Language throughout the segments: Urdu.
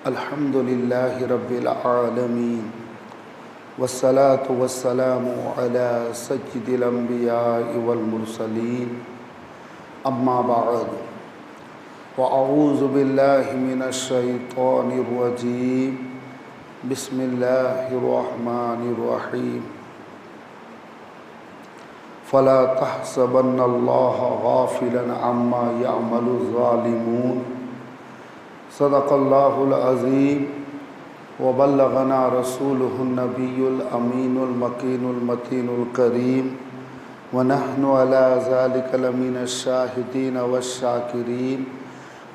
الحمد لله رب العالمين والصلاة والسلام على سيد الأنبياء والمرسلين أما بعد وأعوذ بالله من الشيطان الرجيم بسم الله الرحمن الرحيم فلا تحسبن الله غافلا عما يعمل الظالمون صدق الله العظيم وبلغنا رسوله النبي الأمين المكين المتين الكريم ونحن على ذلك لمن الشاهدين والشاكرين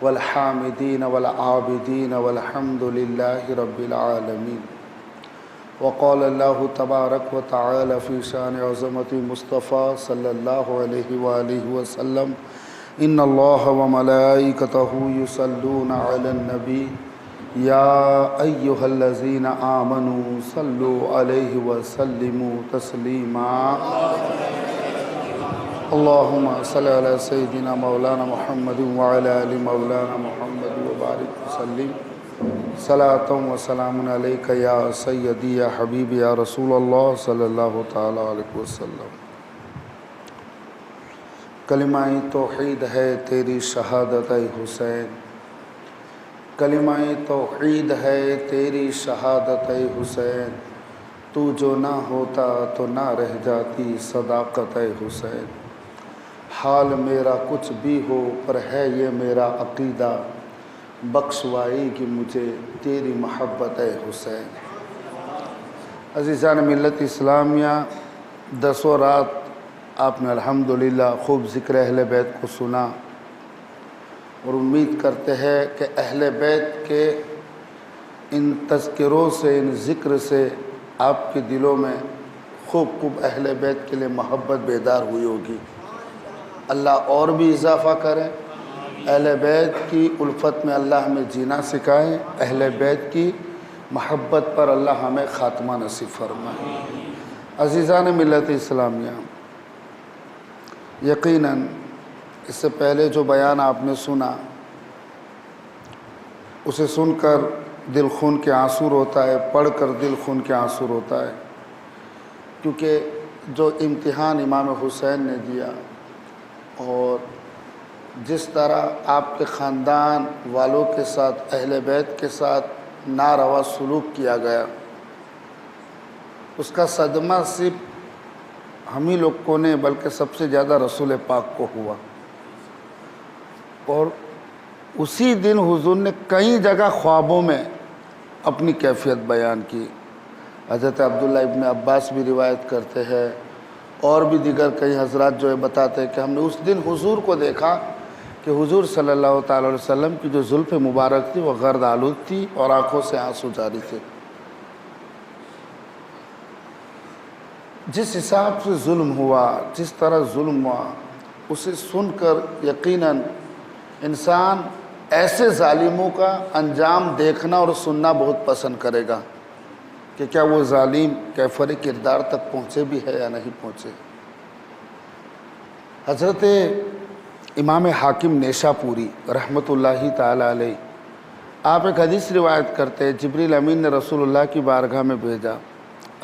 والحامدين والعابدين والحمد لله رب العالمين. وقال الله تبارك وتعالى في شان عظمة مصطفى صلى الله عليه وآله وسلم إن الله وملائكته يصلون على النبي يا أيها الذين آمنوا صلوا عليه وسلموا تسليما اللهم صل على سيدنا مولانا محمد وعلى آل مولانا محمد وبارك وسلم صلاة وسلام عليك يا سيدي يا حبيبي يا رسول الله صلى الله تعالى عليه وسلم. کلمہ توحید ہے تیری شہادت اے حسین، کلمہ توحید ہے تیری شہادت اے حسین، تو جو نہ ہوتا تو نہ رہ جاتی صداقت اے حسین. حال میرا کچھ بھی ہو پر ہے یہ میرا عقیدہ، بخشوائے گی مجھے تیری محبت اے حسین. عزیزان ملت اسلامیہ، دسوں رات آپ نے الحمدللہ خوب ذکر اہل بیت کو سنا اور امید کرتے ہیں کہ اہل بیت کے ان تذکروں سے، ان ذکر سے آپ کے دلوں میں خوب اہل بیت کے لیے محبت بیدار ہوئی ہوگی. اللہ اور بھی اضافہ کرے، اہل بیت کی الفت میں اللہ ہمیں جینا سکھائے، اہل بیت کی محبت پر اللہ ہمیں خاتمہ نصیب فرمائے. عزیزان ملت اسلامیہ، یقیناً اس سے پہلے جو بیان آپ نے سنا اسے سن کر دل خون کے آنسو روتا ہے، پڑھ کر دل خون کے آنسو روتا ہے، کیونکہ جو امتحان امام حسین نے دیا اور جس طرح آپ کے خاندان والوں کے ساتھ، اہل بیت کے ساتھ ناروا سلوک کیا گیا، اس کا صدمہ صرف ہم ہی لوگ کو نہیں بلکہ سب سے زیادہ رسول پاک کو ہوا. اور اسی دن حضور نے کئی جگہ خوابوں میں اپنی کیفیت بیان کی. حضرت عبداللہ ابن عباس بھی روایت کرتے ہیں اور بھی دیگر کئی حضرات جو ہے بتاتے ہیں کہ ہم نے اس دن حضور کو دیکھا کہ حضور صلی اللہ تعالی علیہ وسلم کی جو زلف مبارک تھی وہ غرد آلود تھی اور آنکھوں سے آنسو جاری تھے. جس حساب سے ظلم ہوا، جس طرح ظلم ہوا، اسے سن کر یقیناً انسان ایسے ظالموں کا انجام دیکھنا اور سننا بہت پسند کرے گا کہ کیا وہ ظالم کیفر کردار تک پہنچے بھی ہے یا نہیں پہنچے. حضرت امام حاکم نیشاپوری رحمۃ اللہ تعالی علیہ، آپ ایک حدیث روایت کرتے ہیں، جبریل امین نے رسول اللہ کی بارگاہ میں بھیجا.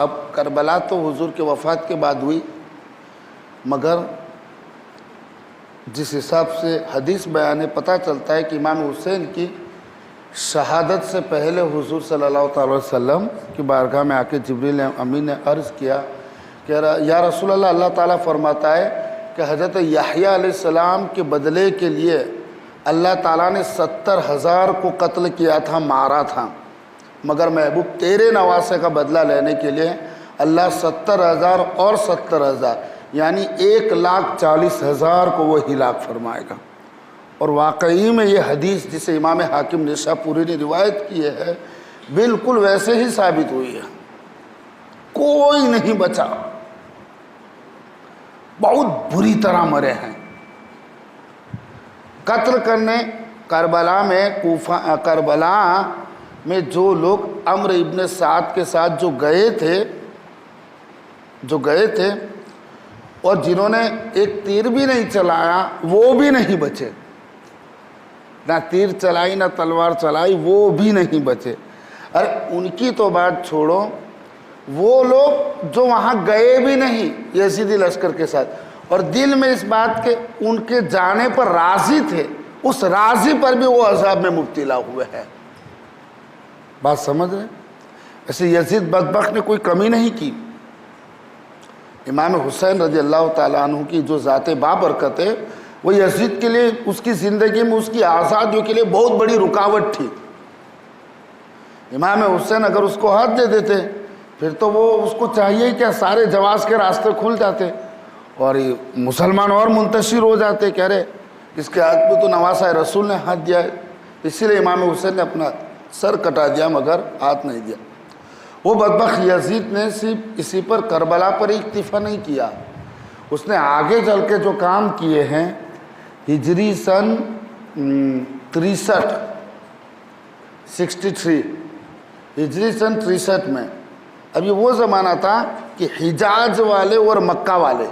اب کربلا تو حضور کے وفات کے بعد ہوئی، مگر جس حساب سے حدیث بیان پتہ چلتا ہے کہ امام حسین کی شہادت سے پہلے حضور صلی اللہ تعالی وسلم کی بارگاہ میں آ کے جبریل امین نے عرض کیا کہ یا رسول اللہ، اللہ تعالیٰ فرماتا ہے کہ حضرت یحییٰ علیہ السلام کے بدلے کے لیے اللہ تعالیٰ نے 70,000 کو قتل کیا تھا، مارا تھا، مگر محبوب تیرے نواسے کا بدلہ لینے کے لیے اللہ 70,000 اور 70,000 یعنی 1,40,000 کو وہ ہلاک فرمائے گا. اور واقعی میں یہ حدیث جسے امام حاکم نیشاپوری نے روایت کی ہے بالکل ویسے ہی ثابت ہوئی ہے. کوئی نہیں بچا، بہت بری طرح مرے ہیں. قتل کرنے کربلا میں جو لوگ عمرو ابن سعد کے ساتھ جو گئے تھے اور جنہوں نے ایک تیر بھی نہیں چلایا وہ بھی نہیں بچے. نہ تیر چلائی نہ تلوار چلائی، وہ بھی نہیں بچے۔ ارے ان کی تو بات چھوڑو، وہ لوگ جو وہاں گئے بھی نہیں یزیدی لشکر کے ساتھ، اور دل میں اس بات کے ان کے جانے پر راضی تھے، اس راضی پر بھی وہ عذاب میں مبتلا ہوئے ہیں۔ بات سمجھ رہے ہیں؟ ایسے یزید بدبخت نے کوئی کمی نہیں کی۔ امام حسین رضی اللہ تعالیٰ عنہ کی جو ذات بابرکت ہے، وہ یزید کے لیے اس کی زندگی میں اس کی آزادیوں کے لیے بہت بڑی رکاوٹ تھی۔ امام حسین اگر اس کو ہاتھ دے دیتے پھر تو وہ اس کو چاہیے کہ سارے جواز کے راستے کھل جاتے اور یہ مسلمان اور منتشر ہو جاتے، کہہ رہے اس کے ہاتھ پہ تو نواسہ رسول نے ہاتھ دیا ہے، اسی لیے امام حسین نے اپنا سر کٹا دیا مگر ہاتھ نہیں دیا۔ وہ بدبخت یزید نے صرف اسی پر کربلا پر اکتفا نہیں کیا، اس نے آگے چل کے جو کام کیے ہیں ہجری سن 63 ہجری سن 63 میں، اب یہ وہ زمانہ تھا کہ حجاز والے اور مکہ والے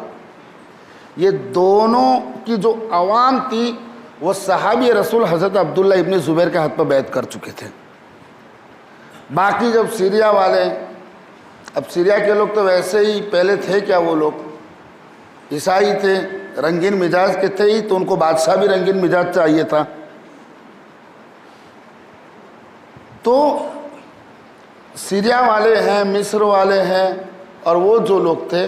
یہ دونوں کی جو عوام تھی وہ صحابی رسول حضرت عبداللہ ابن زبیر کے ہاتھ پر بیعت کر چکے تھے۔ باقی جب سیریا والے، اب سیریا کے لوگ تو ویسے ہی پہلے تھے کیا، وہ لوگ عیسائی تھے، رنگین مزاج کے تھے ہی، تو ان کو بادشاہ بھی رنگین مزاج چاہیے تھا۔ تو سیریا والے ہیں، مصر والے ہیں، اور وہ جو لوگ تھے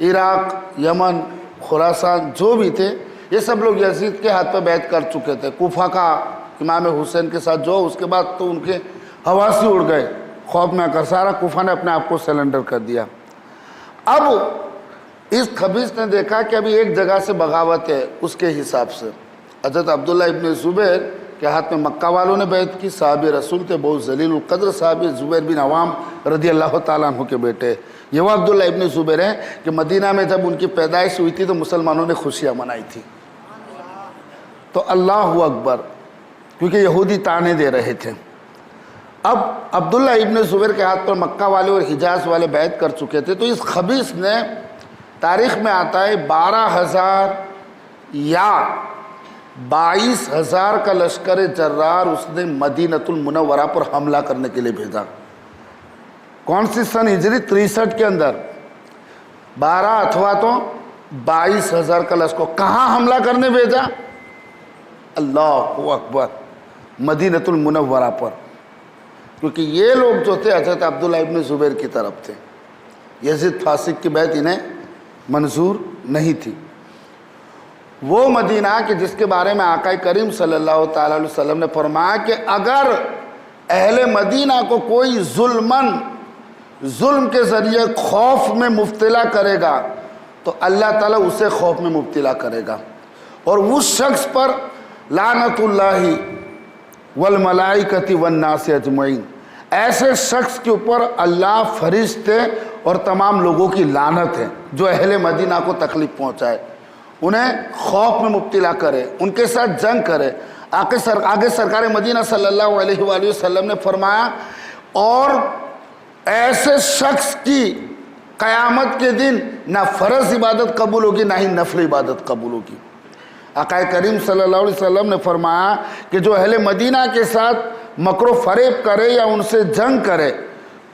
عراق، یمن، خراسان جو بھی تھے، یہ سب لوگ یزید کے ہاتھ پہ بیعت کر چکے تھے۔ کوفہ کا امام حسین کے ساتھ جو اس کے بعد تو ان کے حواسی اڑ گئے، خوف میں آ کر سارا کوفہ نے اپنے آپ کو سرنڈر کر دیا۔ اب اس خبیث نے دیکھا کہ ابھی ایک جگہ سے بغاوت ہے، اس کے حساب سے حضرت عبداللہ ابن زبیر کے ہاتھ میں مکہ والوں نے بیعت کی، صحابی رسول تھے، بہت ذلیل القدر صحابی، زبیر بن عوام رضی اللہ تعالیٰ عنہ کے بیٹے۔ یہ وہ عبداللہ ابن زبیر ہیں کہ مدینہ میں جب ان کی پیدائش ہوئی تھی تو مسلمانوں نے خوشیاں منائی تھی۔ تو اللہ اکبر، کیونکہ یہودی تانے دے رہے تھے۔ اب عبداللہ ابن زبیر کے ہاتھ پر مکہ والے اور حجاز والے بیعت کر چکے تھے، تو اس خبیث نے، تاریخ میں آتا ہے 12,000 یا 22,000 کا لشکر جرار اس نے مدینۃ المنورہ پر حملہ کرنے کے لیے بھیجا۔ کون سی سن ہجری 63 کے اندر 12 اتھوا تو 22,000 کا لشکر کہاں حملہ کرنے بھیجا؟ اللہ اکبر، مدینۃ المنورہ پر، کیونکہ یہ لوگ جو تھے حضرت عبداللہ ابن زبیر کی طرف تھے۔ یزید فاسق کی بیعت انہیں منظور نہیں تھی۔ وہ مدینہ کہ جس کے بارے میں آقا کریم صلی اللہ تعالیٰ علیہ وسلم نے فرمایا کہ اگر اہل مدینہ کو کوئی ظلم کے ذریعے خوف میں مبتلا کرے گا تو اللہ تعالیٰ اسے خوف میں مبتلا کرے گا، اور اس شخص پر لعنت اللہ والملائکۃ والناس اجمعین، ایسے شخص کے اوپر اللہ، فرشتے اور تمام لوگوں کی لعنت ہے جو اہل مدینہ کو تکلیف پہنچائے، انہیں خوف میں مبتلا کرے، ان کے ساتھ جنگ کرے۔ آگے سرکار مدینہ صلی اللہ علیہ وآلہ وسلم نے فرمایا، اور ایسے شخص کی قیامت کے دن نہ فرض عبادت قبول ہوگی نہ ہی نفل عبادت قبول ہوگی۔ آقا کریم صلی اللہ علیہ وسلم نے فرمایا کہ جو اہل مدینہ کے ساتھ مکر و فریب کرے یا ان سے جنگ کرے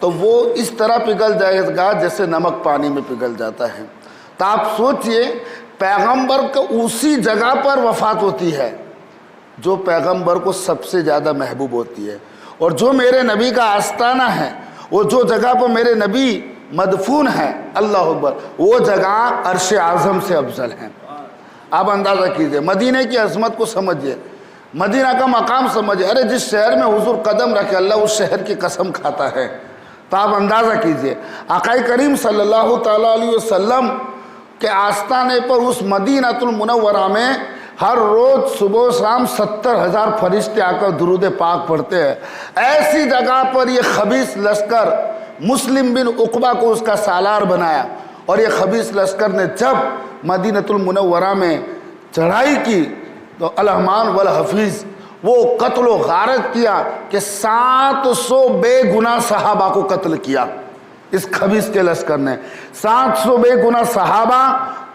تو وہ اس طرح پگھل جائے گا جیسے نمک پانی میں پگھل جاتا ہے۔ تو آپ سوچئے، پیغمبر کو اسی جگہ پر وفات ہوتی ہے جو پیغمبر کو سب سے زیادہ محبوب ہوتی ہے، اور جو میرے نبی کا آستانہ ہے، وہ جو جگہ پر میرے نبی مدفون ہے، اللہ اکبر، وہ جگہ عرش اعظم سے افضل ہے۔ آپ اندازہ کیجئے، مدینہ کی عظمت کو سمجھئے، مدینہ کا مقام سمجھئے۔ ارے جس شہر میں حضور قدم رکھے اللہ اس شہر کی قسم کھاتا ہے۔ تو آپ اندازہ کیجئے، آقا کریم صلی اللہ تعالیٰ علیہ وسلم کے آستانے پر اس مدینۃ المنورہ میں ہر روز صبح و شام 70,000 فرشتے آ کر درود پاک پڑھتے ہیں۔ ایسی جگہ پر یہ خبیث لشکر مسلم بن عقبہ کو اس کا سالار بنایا، اور یہ خبیث لشکر نے جب مدینۃ المنورہ میں چڑھائی کی تو الرحمن والحفیظ وہ قتل و غارت کیا کہ 700 بے گناہ صحابہ کو قتل کیا۔ اس خبیث کے لشکر نے 700 بے گناہ صحابہ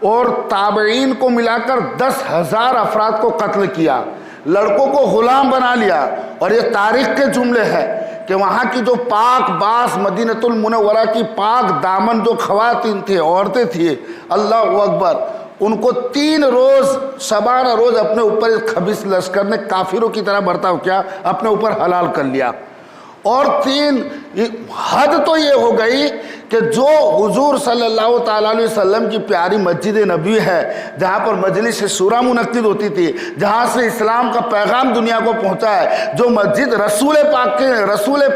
اور تابعین کو ملا کر 10,000 افراد کو قتل کیا۔ لڑکوں کو غلام بنا لیا. اور یہ تاریخ کے جملے ہیں کہ وہاں کی جو پاک باس مدینۃ المنورہ کی پاک دامن جو خواتین تھے، عورتیں تھیں، اللہ اکبر، ان کو 3 روز شبانہ روز اپنے اوپر اس خبیث لشکر نے کافروں کی طرح برتاؤ کیا، اپنے اوپر حلال کر لیا. اور 3 حد تو یہ ہو گئی کہ جو حضور صلی اللہ تعالیٰ علیہ وسلم کی پیاری مسجد نبوی ہے، جہاں پر مجلس شورا منعقد ہوتی تھی، جہاں سے اسلام کا پیغام دنیا کو پہنچا ہے، جو مسجد رسول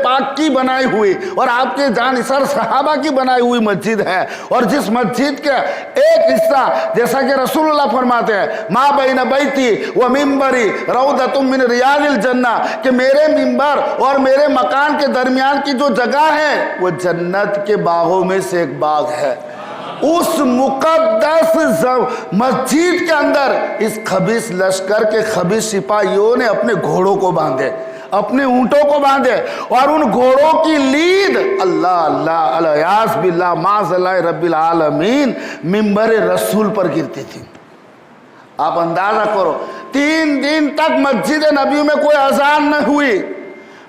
پاک کی بنائی ہوئی اور آپ کے جانثار صحابہ کی بنائی ہوئی مسجد ہے، اور جس مسجد کا ایک حصہ جیسا کہ رسول اللہ فرماتے ہیں ما بین بیتی و ممبری روضۃ من ریاض الجنہ، کہ میرے ممبر اور میرے مکان کے درمیان کی جو جگہ ہے وہ جنت کے باغوں میں سے ایک باغ ہے. اس مقدس مسجد کے اندر اس خبیث لشکر کے خبیث سپاہیوں نے اپنے گھوڑوں کو باندھے، اپنے اونٹوں کو باندھے، اور ان گھوڑوں کی لید اللہ اللہ الیاس باللہ معاذ اللہ رب العالمین ممبر رسول پر گرتی تھی. آپ اندازہ کرو 3 دن تک مسجد نبی میں کوئی اذان نہ ہوئی.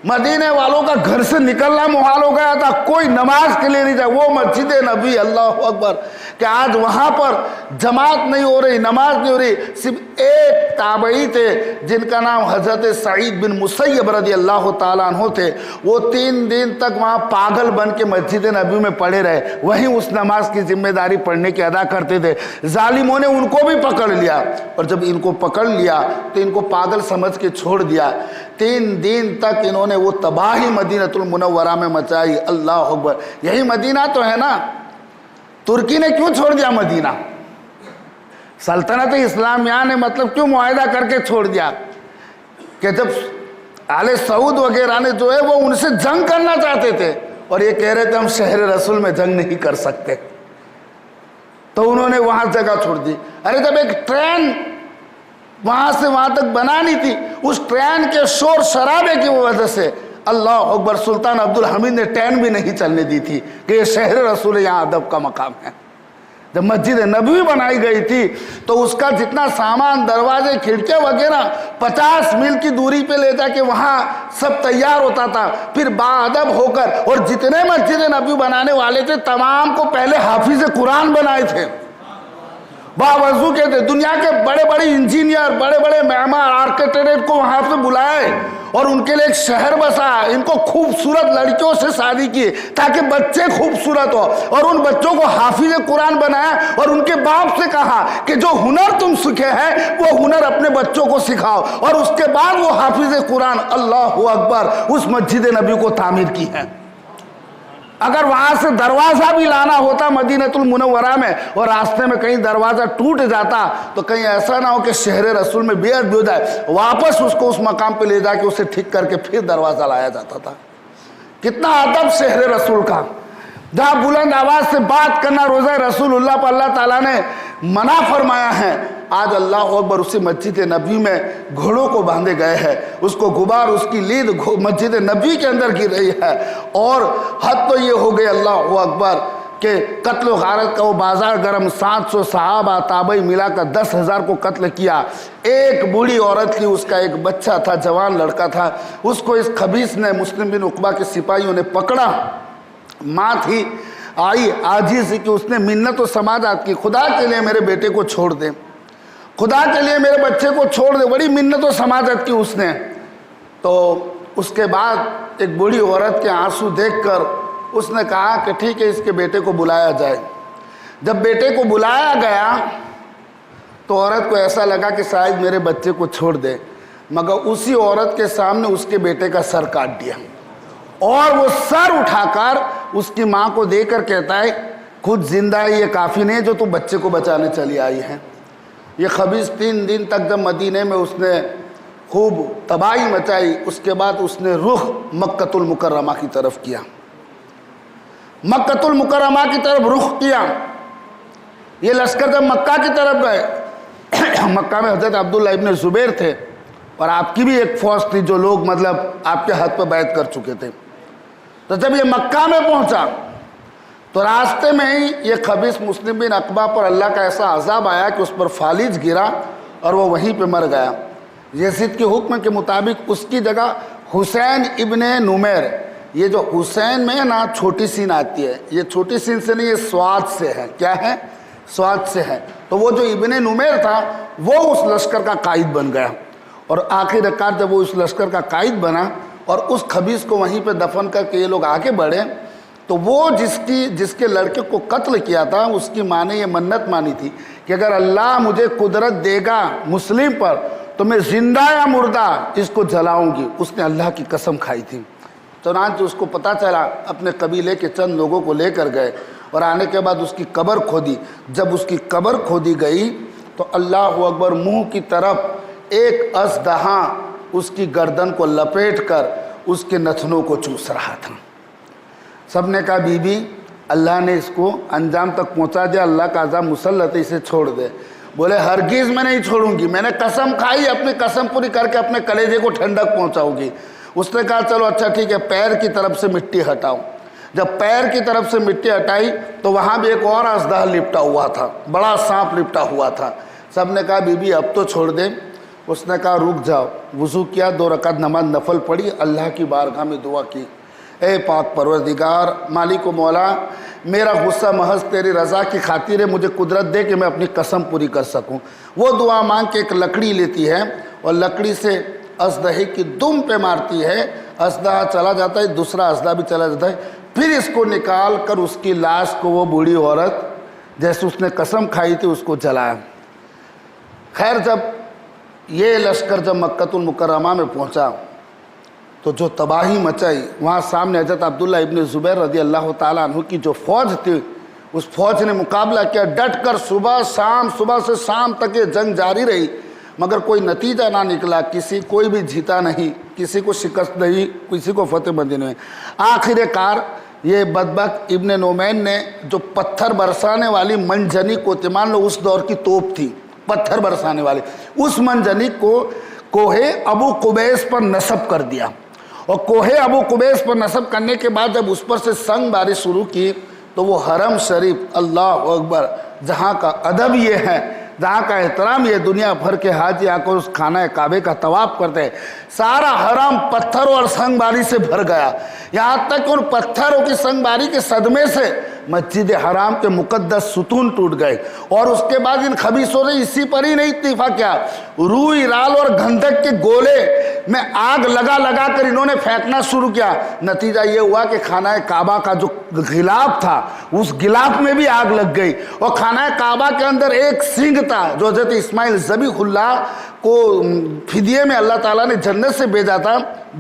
مدینے والوں کا گھر سے نکلنا محال ہو گیا تھا، کوئی نماز کے لیے نہیں جائے. وہ مسجد نبی، اللہ اکبر، کہ آج وہاں پر جماعت نہیں ہو رہی، نماز نہیں ہو رہی. صرف ایک تابعی تھے جن کا نام حضرت سعید بن مسیب رضی اللہ تعالیٰ عنہ تھے. وہ 3 دن تک وہاں پاگل بن کے مسجد نبی میں پڑے رہے، وہیں اس نماز کی ذمہ داری پڑھنے کی ادا کرتے تھے. ظالموں نے ان کو بھی پکڑ لیا، اور جب ان کو پکڑ لیا تو ان کو پاگل سمجھ کے چھوڑ دیا. 3 دن تک انہوں نے وہ تباہی مدینۃ المنورہ میں مچائی. اللہ اکبر. یہی مدینہ تو ہے نا. ترکی نے کیوں چھوڑ دیا مدینہ؟ سلطنت اسلامیہ نے مطلب کیوں معاہدہ کر کے چھوڑ دیا کہ جب آل سعود وغیرہ نے جو ہے وہ ان سے جنگ کرنا چاہتے تھے، اور یہ کہہ رہے تھے ہم شہر رسول میں جنگ نہیں کر سکتے، تو انہوں نے وہاں جگہ چھوڑ دی. ارے جب ایک ٹرین وہاں سے وہاں تک بنانی تھی، اس ٹرین کے شور شرابے کی وجہ سے اللہ اکبر سلطان عبد الحمید نے ٹرین بھی نہیں چلنے دی تھی کہ یہ شہر رسول یہاں ادب کا مقام ہے. جب مسجد نبوی بنائی گئی تھی تو اس کا جتنا سامان، دروازے، کھڑکیاں وغیرہ 50 میل کی دوری پہ لے جا کے وہاں سب تیار ہوتا تھا. پھر باادب ہو کر، اور جتنے مسجد نبوی بنانے والے تھے تمام کو پہلے حافظ قرآن بنائے تھے، باوضو کے تھے. دنیا کے بڑے بڑے انجینئر، بڑے بڑے معمار، آرکیٹیکٹ کو وہاں سے بلائے اور ان کے لیے ایک شہر بسا. ان کو خوبصورت لڑکیوں سے شادی کی تاکہ بچے خوبصورت ہو، اور ان بچوں کو حافظ قرآن بنایا. اور ان کے باپ سے کہا کہ جو ہنر تم سیکھے ہیں وہ ہنر اپنے بچوں کو سکھاؤ، اور اس کے بعد وہ حافظ قرآن اللہ اکبر اس مسجد نبی کو تعمیر کی ہے. اگر وہاں سے دروازہ بھی لانا ہوتا مدینۃ المنورہ میں، اور راستے میں کہیں دروازہ ٹوٹ جاتا تو کہیں ایسا نہ ہو کہ شہر رسول میں بے عدل ہو جائے، واپس اس کو اس مقام پہ لے جا کے اسے ٹھیک کر کے پھر دروازہ لایا جاتا تھا. کتنا ادب شہر رسول کا. جہاں بلند آواز سے بات کرنا روزہ رسول اللہ پر اللہ تعالیٰ نے منع فرمایا ہے، آج اللہ اکبر اسی مسجد نبی میں گھوڑوں کو باندھے گئے ہیں. اس کو غبار، اس کی لید مسجد نبی کے اندر گر رہی ہے. اور حد تو یہ ہو گئی اللہ اکبر کہ قتل و غارت کا وہ بازار گرم. 700 صحابہ تابعی ملا کر 10,000 کو قتل کیا. ایک بوڑھی عورت تھی، اس کا ایک بچہ تھا، جوان لڑکا تھا. اس کو اس خبیث نے، مسلم بن عقبہ کے سپاہیوں نے پکڑا. ماں تھی، آئی عاجز کہ اس نے منت و سماجات کی، خدا کے لیے میرے بیٹے کو چھوڑ دے، خدا کے لیے میرے بچے کو چھوڑ دے. بڑی منت و سماجت کی اس نے. تو اس کے بعد ایک بوڑھی عورت کے آنسو دیکھ کر اس نے کہا کہ ٹھیک ہے اس کے بیٹے کو بلایا جائے. جب بیٹے کو بلایا گیا تو عورت کو ایسا لگا کہ شاید میرے بچے کو چھوڑ دے، مگر اسی عورت کے سامنے اس کے بیٹے کا سر کاٹ دیا. اور وہ سر اٹھا کر اس کی ماں کو دے کر کہتا ہے خود زندہ ہے، یہ کافی نہیں جو تو بچے کو بچانے چلی آئی ہے. یہ خبیث 3 دن تک جب مدینے میں اس نے خوب تباہی مچائی، اس کے بعد اس نے رخ مکۃ المکرمہ کی طرف کیا. مکۃ المکرمہ کی طرف رخ کیا. یہ لشکر جب مکہ کی طرف گئے، مکہ میں حضرت عبداللہ ابن زبیر تھے، اور آپ کی بھی ایک فوج تھی جو لوگ مطلب آپ کے ہاتھ پہ بیعت کر چکے تھے. تو جب یہ مکہ میں پہنچا تو راستے میں ہی یہ خبیث مسلم بن عقبہ پر اللہ کا ایسا عذاب آیا کہ اس پر فالج گرا اور وہ وہیں پہ مر گیا. یزید کے حکم کے مطابق اس کی جگہ حسین ابن نمیر، یہ جو حسین میں نا چھوٹی سین آتی ہے، یہ چھوٹی سین سے نہیں، یہ سواد سے ہے، کیا ہے؟ سواد سے ہے، تو وہ جو ابن نمیر تھا وہ اس لشکر کا قائد بن گیا، اور آخر کار جب وہ اس لشکر کا قائد بنا اور اس خبیث کو وہیں پہ دفن کر کے یہ لوگ آگے بڑھے، تو وہ جس کے لڑکے کو قتل کیا تھا اس کی ماں نے یہ منت مانی تھی کہ اگر اللہ مجھے قدرت دے گا مسلم پر تو میں زندہ یا مردہ اس کو جلاؤں گی، اس نے اللہ کی قسم کھائی تھی۔ چنانچہ اس کو پتہ چلا، اپنے قبیلے کے چند لوگوں کو لے کر گئے اور آنے کے بعد اس کی قبر کھودی۔ جب اس کی قبر کھودی گئی تو اللہ اکبر، منہ کی طرف ایک اژدہا اس کی گردن کو لپیٹ کر اس کے نتنوں کو چوس رہا تھا۔ سب نے کہا بی بی اللہ نے اس کو انجام تک پہنچا دیا، اللہ کا عذاب مسلط ہے، اسے چھوڑ دے۔ بولے ہرگز میں نہیں چھوڑوں گی، میں نے قسم کھائی، اپنی قسم پوری کر کے اپنے کلیجے کو ٹھنڈک پہنچاؤں گی۔ اس نے کہا چلو اچھا ٹھیک ہے، پیر کی طرف سے مٹی ہٹاؤ۔ جب پیر کی طرف سے مٹی ہٹائی تو وہاں بھی ایک اور اژدہا لپٹا ہوا تھا، بڑا سانپ لپٹا ہوا تھا۔ سب نے کہا بی بی اب تو چھوڑ دیں۔ اس نے کہا رک جاؤ۔ وضو کیا، 2 رکعت نماز نفل پڑھی، اللہ کی بارگاہ میں دعا کی، اے پاک پروردگار مالک و مولا، میرا غصہ محض تیری رضا کی خاطر ہے، مجھے قدرت دے کہ میں اپنی قسم پوری کر سکوں۔ وہ دعا مانگ کے ایک لکڑی لیتی ہے اور لکڑی سے اژدہے کی دم پہ مارتی ہے، اژدہا چلا جاتا ہے، دوسرا اژدہا بھی چلا جاتا ہے۔ پھر اس کو نکال کر اس کی لاش کو وہ بوڑھی عورت جیسے اس نے قسم کھائی تھی اس کو جلایا۔ خیر جب یہ لشکر جب مکہ المکرمہ میں پہنچا تو جو تباہی مچائی، وہاں سامنے حضرت عبداللہ ابن زبیر رضی اللہ تعالیٰ عنہ کی جو فوج تھی، اس فوج نے مقابلہ کیا، ڈٹ کر صبح سے شام تک یہ جنگ جاری رہی، مگر کوئی نتیجہ نہ نکلا، کوئی بھی جیتا نہیں، کسی کو شکست نہیں، کسی کو فتح بندی نہیں۔ آخر کار یہ بدبخت ابن نومین نے جو پتھر برسانے والی منجنیق کو، مان لو اس دور کی توپ تھی پتھر برسانے والی، اس منجنیق کو کوہ ابو قبیس پر نصب کر دیا، اور کوہ ابو قبیس پر نصب کرنے کے بعد جب اس پر سے سنگ باری شروع کی تو وہ حرم شریف، اللہ اکبر، جہاں کا ادب یہ ہے، جہاں کا احترام یہ، دنیا بھر کے حاجی آ کر اس خانہ کعبے کا طواف کرتے ہیں، سارا حرم پتھروں اور سنگ باری سے بھر گیا، یہاں تک کہ ان پتھروں کی سنگ باری کے صدمے سے مسجد حرام کے مقدس ستون ٹوٹ گئے۔ اور اس کے بعد ان خبیثوں نے اسی پر ہی نہیں اکتفا کیا، روئی، رال اور گندھک کے گولے میں آگ لگا کر انہوں نے پھینکنا شروع کیا۔ نتیجہ یہ ہوا کہ خانہ کعبہ کا جو غلاف تھا اس غلاف میں بھی آگ لگ گئی، اور خانہ کعبہ کے اندر ایک سنگ تھا جو حضرت اسماعیل ذبیح اللہ کو فدیے میں اللہ تعالیٰ نے جنت سے بھیجا تھا،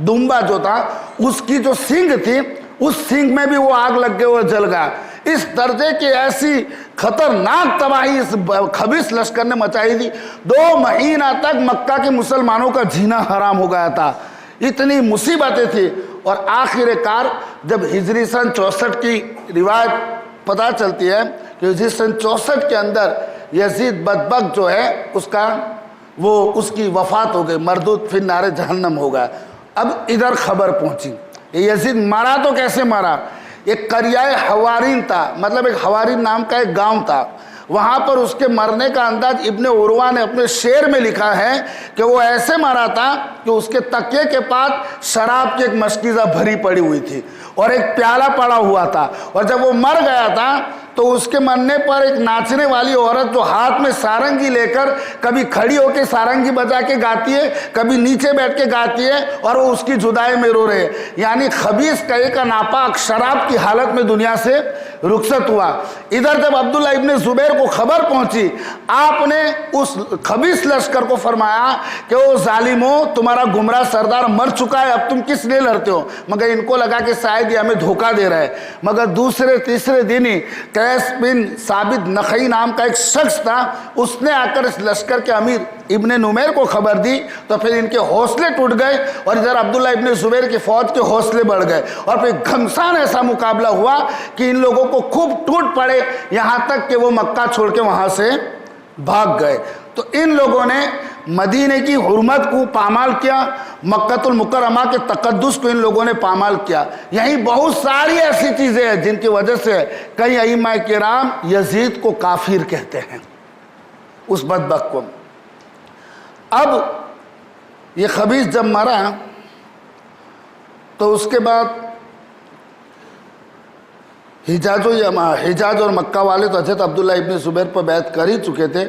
دمبا جو تھا، اس کی جو سنگ تھی اس سنگ میں بھی وہ آگ لگ گئی اور جل گیا۔ اس درجے کی ایسی خطرناک تباہی اس خبیث لشکر نے مچائی تھی، 2 مہینہ تک مکہ کے مسلمانوں کا جینا حرام ہو گیا تھا، اتنی مصیبتیں تھیں۔ اور آخر کار جب ہجری سن 64 کی روایت پتہ چلتی ہے کہ ہجری سن 64 کے اندر یزید بدبخت جو ہے اس کی وفات ہو گئی، مردود فی نار جہنم ہو گیا۔ اب ادھر خبر پہنچی، یہ یزید مارا تو کیسے مارا؟ ایک قریہ حوارین تھا، مطلب ایک حوارین نام کا ایک گاؤں تھا، وہاں پر اس کے مرنے کا انداز ابن عروہ نے اپنے شعر میں لکھا ہے کہ وہ ایسے مارا تھا کہ اس کے تکیے کے پاس شراب کی ایک مشکیزہ بھری پڑی ہوئی تھی اور ایک پیالہ پڑا ہوا تھا، اور جب وہ مر گیا تھا تو اس کے مرنے پر ایک ناچنے والی عورت جو ہاتھ میں سارنگی لے کر کبھی کھڑی ہو کے سارنگی بجا کے گاتی ہے، کبھی نیچے بیٹھ کے گاتی ہے، اور وہ اس کی جدائی میں رو رہے، یعنی خبیث کہے کا ناپاک شراب کی حالت میں دنیا سے رخصت ہوا۔ ادھر جب عبداللہ ابن زبیر کو خبر پہنچی، آپ نے اس خبیث لشکر کو فرمایا کہ او ظالموں، تمہارا گمراہ سردار مر چکا ہے، اب تم کس لیے لڑتے ہو؟ مگر ان کو لگا کہ شاید یہ ہمیں دھوکہ دے رہا ہے، مگر دوسرے تیسرے دن ہی قیس بن ثابت نخعی نام کا ایک شخص تھا، اس نے آ کر اس لشکر کے امیر ابن نمیر کو خبر دی، تو پھر ان کے حوصلے ٹوٹ گئے اور ادھر عبداللہ ابن زبیر کی فوج کے حوصلے بڑھ گئے، اور پھر گھمسان ایسا مقابلہ ہوا کہ ان لوگوں کو خوب ٹوٹ پڑے، یہاں تک کہ وہ مکہ چھوڑ کے وہاں سے بھاگ گئے۔ تو ان لوگوں نے مدینے کی حرمت کو پامال کیا، مکہ المکرمہ کے تقدس کو ان لوگوں نے پامال کیا۔ یہیں بہت ساری ایسی چیزیں ہیں جن کی وجہ سے کئی ائمہ کرام یزید کو کافر کہتے ہیں، اس بدبخت کو۔ اب یہ خبیث جب مرا تو اس کے بعد حجاز اور مکہ والے تو حضرت عبداللہ ابن زبیر پر بیعت کر ہی چکے تھے،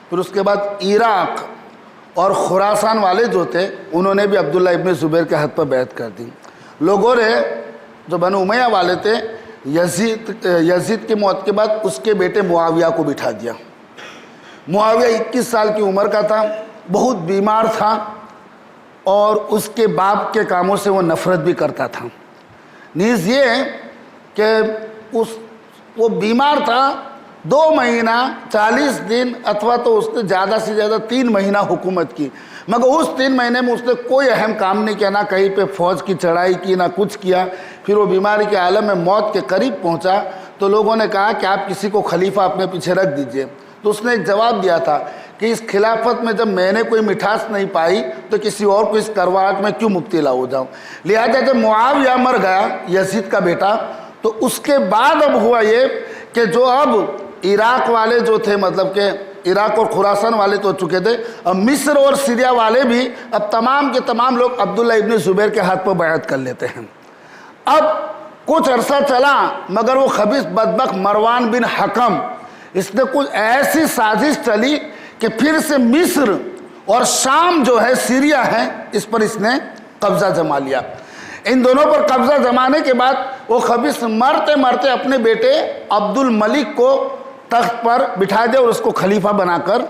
پھر اس کے بعد عراق اور خراسان والے جو تھے انہوں نے بھی عبداللہ ابن زبیر کے ہاتھ پر بیعت کر دی۔ لوگوں نے جو بنو امیہ والے تھے یزید کی موت کے بعد اس کے بیٹے معاویہ کو بٹھا دیا۔ معاویہ 21 سال کی عمر کا تھا، بہت بیمار تھا اور اس کے باپ کے کاموں سے وہ نفرت بھی کرتا تھا۔ نیز یہ کہ وہ بیمار تھا 2 مہینہ 40 دن اتوا تو اس نے زیادہ سے زیادہ 3 مہینہ حکومت کی، مگر اس 3 مہینے میں اس نے کوئی اہم کام نہیں کیا، نہ کہیں پہ فوج کی چڑھائی کی، نہ کچھ کیا۔ پھر وہ بیماری کے عالم میں موت کے قریب پہنچا تو لوگوں نے کہا کہ آپ کسی کو خلیفہ اپنے پیچھے رکھ دیجئے، تو اس نے ایک جواب دیا تھا کہ اس خلافت میں جب میں نے کوئی مٹھاس نہیں پائی تو کسی اور کو اس کرواہٹ میں کیوں مبتلا ہو جاؤں۔ لہذا جب معاویہ مر گیا یزید کا بیٹا تو اس کے بعد اب ہوا یہ کہ جو اب عراق والے جو تھے، مطلب کہ عراق اور خراسان والے تو چکے تھے، اب مصر اور سیریا والے بھی اب تمام کے تمام لوگ عبداللہ ابن زبیر کے ہاتھ پر بیعت کر لیتے ہیں۔ اب کچھ عرصہ چلا مگر وہ خبیث بدبخت مروان بن حکم، اس نے کچھ ایسی سازش چلی کہ پھر سے مصر اور شام جو ہے سیریا ہے اس پر اس نے قبضہ جما لیا۔ ان دونوں پر قبضہ جمانے کے بعد وہ خبیث مرتے مرتے اپنے بیٹے عبد الملک کو تخت پر بٹھا دیا اور اس کو خلیفہ بنا کر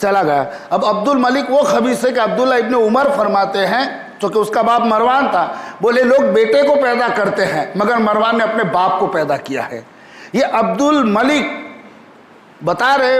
چلا گیا۔ اب عبد الملک وہ خبیث ہے کہ عبداللہ ابن عمر فرماتے ہیں، چونکہ اس کا باپ مروان تھا، بولے لوگ بیٹے کو پیدا کرتے ہیں مگر مروان نے اپنے باپ کو پیدا کیا ہے۔ یہ عبد الملک بتا رہے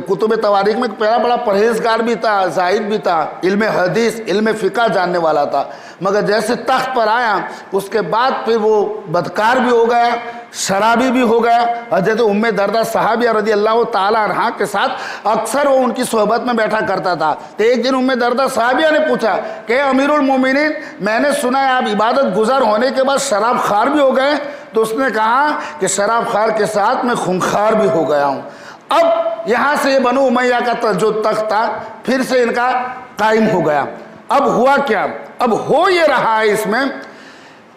کتب تواریخ میں پہلا بڑا پرہیزگار بھی تھا، زاہد بھی تھا، علم حدیث علم فقہ جاننے والا تھا، مگر جیسے تخت پر آیا اس کے بعد پھر وہ بدکار بھی ہو گیا، شرابی بھی ہو گیا۔ حضرت ام دردہ صحابیہ رضی اللہ تعالیٰ عنہا کے ساتھ اکثر وہ ان کی صحبت میں بیٹھا کرتا تھا۔ تو ایک دن ام دردہ صحابیہ نے پوچھا کہ امیر المومنین، میں نے سنا ہے آپ عبادت گزار ہونے کے بعد شراب خوار بھی ہو گئے؟ تو اس نے کہا کہ شراب خوار کے ساتھ میں خونخوار بھی ہو گیا ہوں۔ اب یہاں سے یہ بنو امیہ کا جو تخت تھا پھر سے ان کا قائم ہو گیا۔ اب ہوا کیا؟ اب ہو یہ رہا ہے اس میں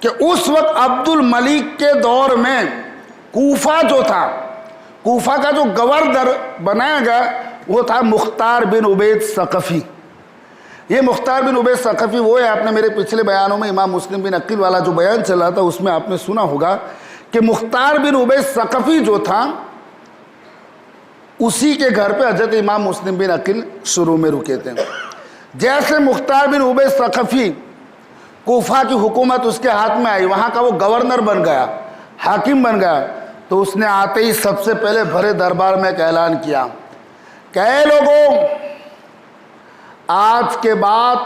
کہ اس وقت عبد الملک کے دور میں کوفہ جو تھا، کوفہ کا جو گورنر بنایا گیا وہ تھا مختار بن عبید ثقفی۔ یہ مختار بن عبید ثقفی وہ ہے، آپ نے میرے پچھلے بیانوں میں امام مسلم بن عقیل والا جو بیان چل رہا تھا اس میں آپ نے سنا ہوگا کہ مختار بن عبید ثقفی جو تھا اسی کے گھر پہ حضرت امام مسلم بن عقیل شروع میں رکے تھے۔ جیسے مختار بن عبید ثقفی کوفہ کی حکومت اس کے ہاتھ میں آئی، وہاں کا وہ گورنر بن گیا، حاکم بن گیا، تو اس نے آتے ہی سب سے پہلے بھرے دربار میں ایک اعلان کیا کہ اے لوگوں، آج کے بعد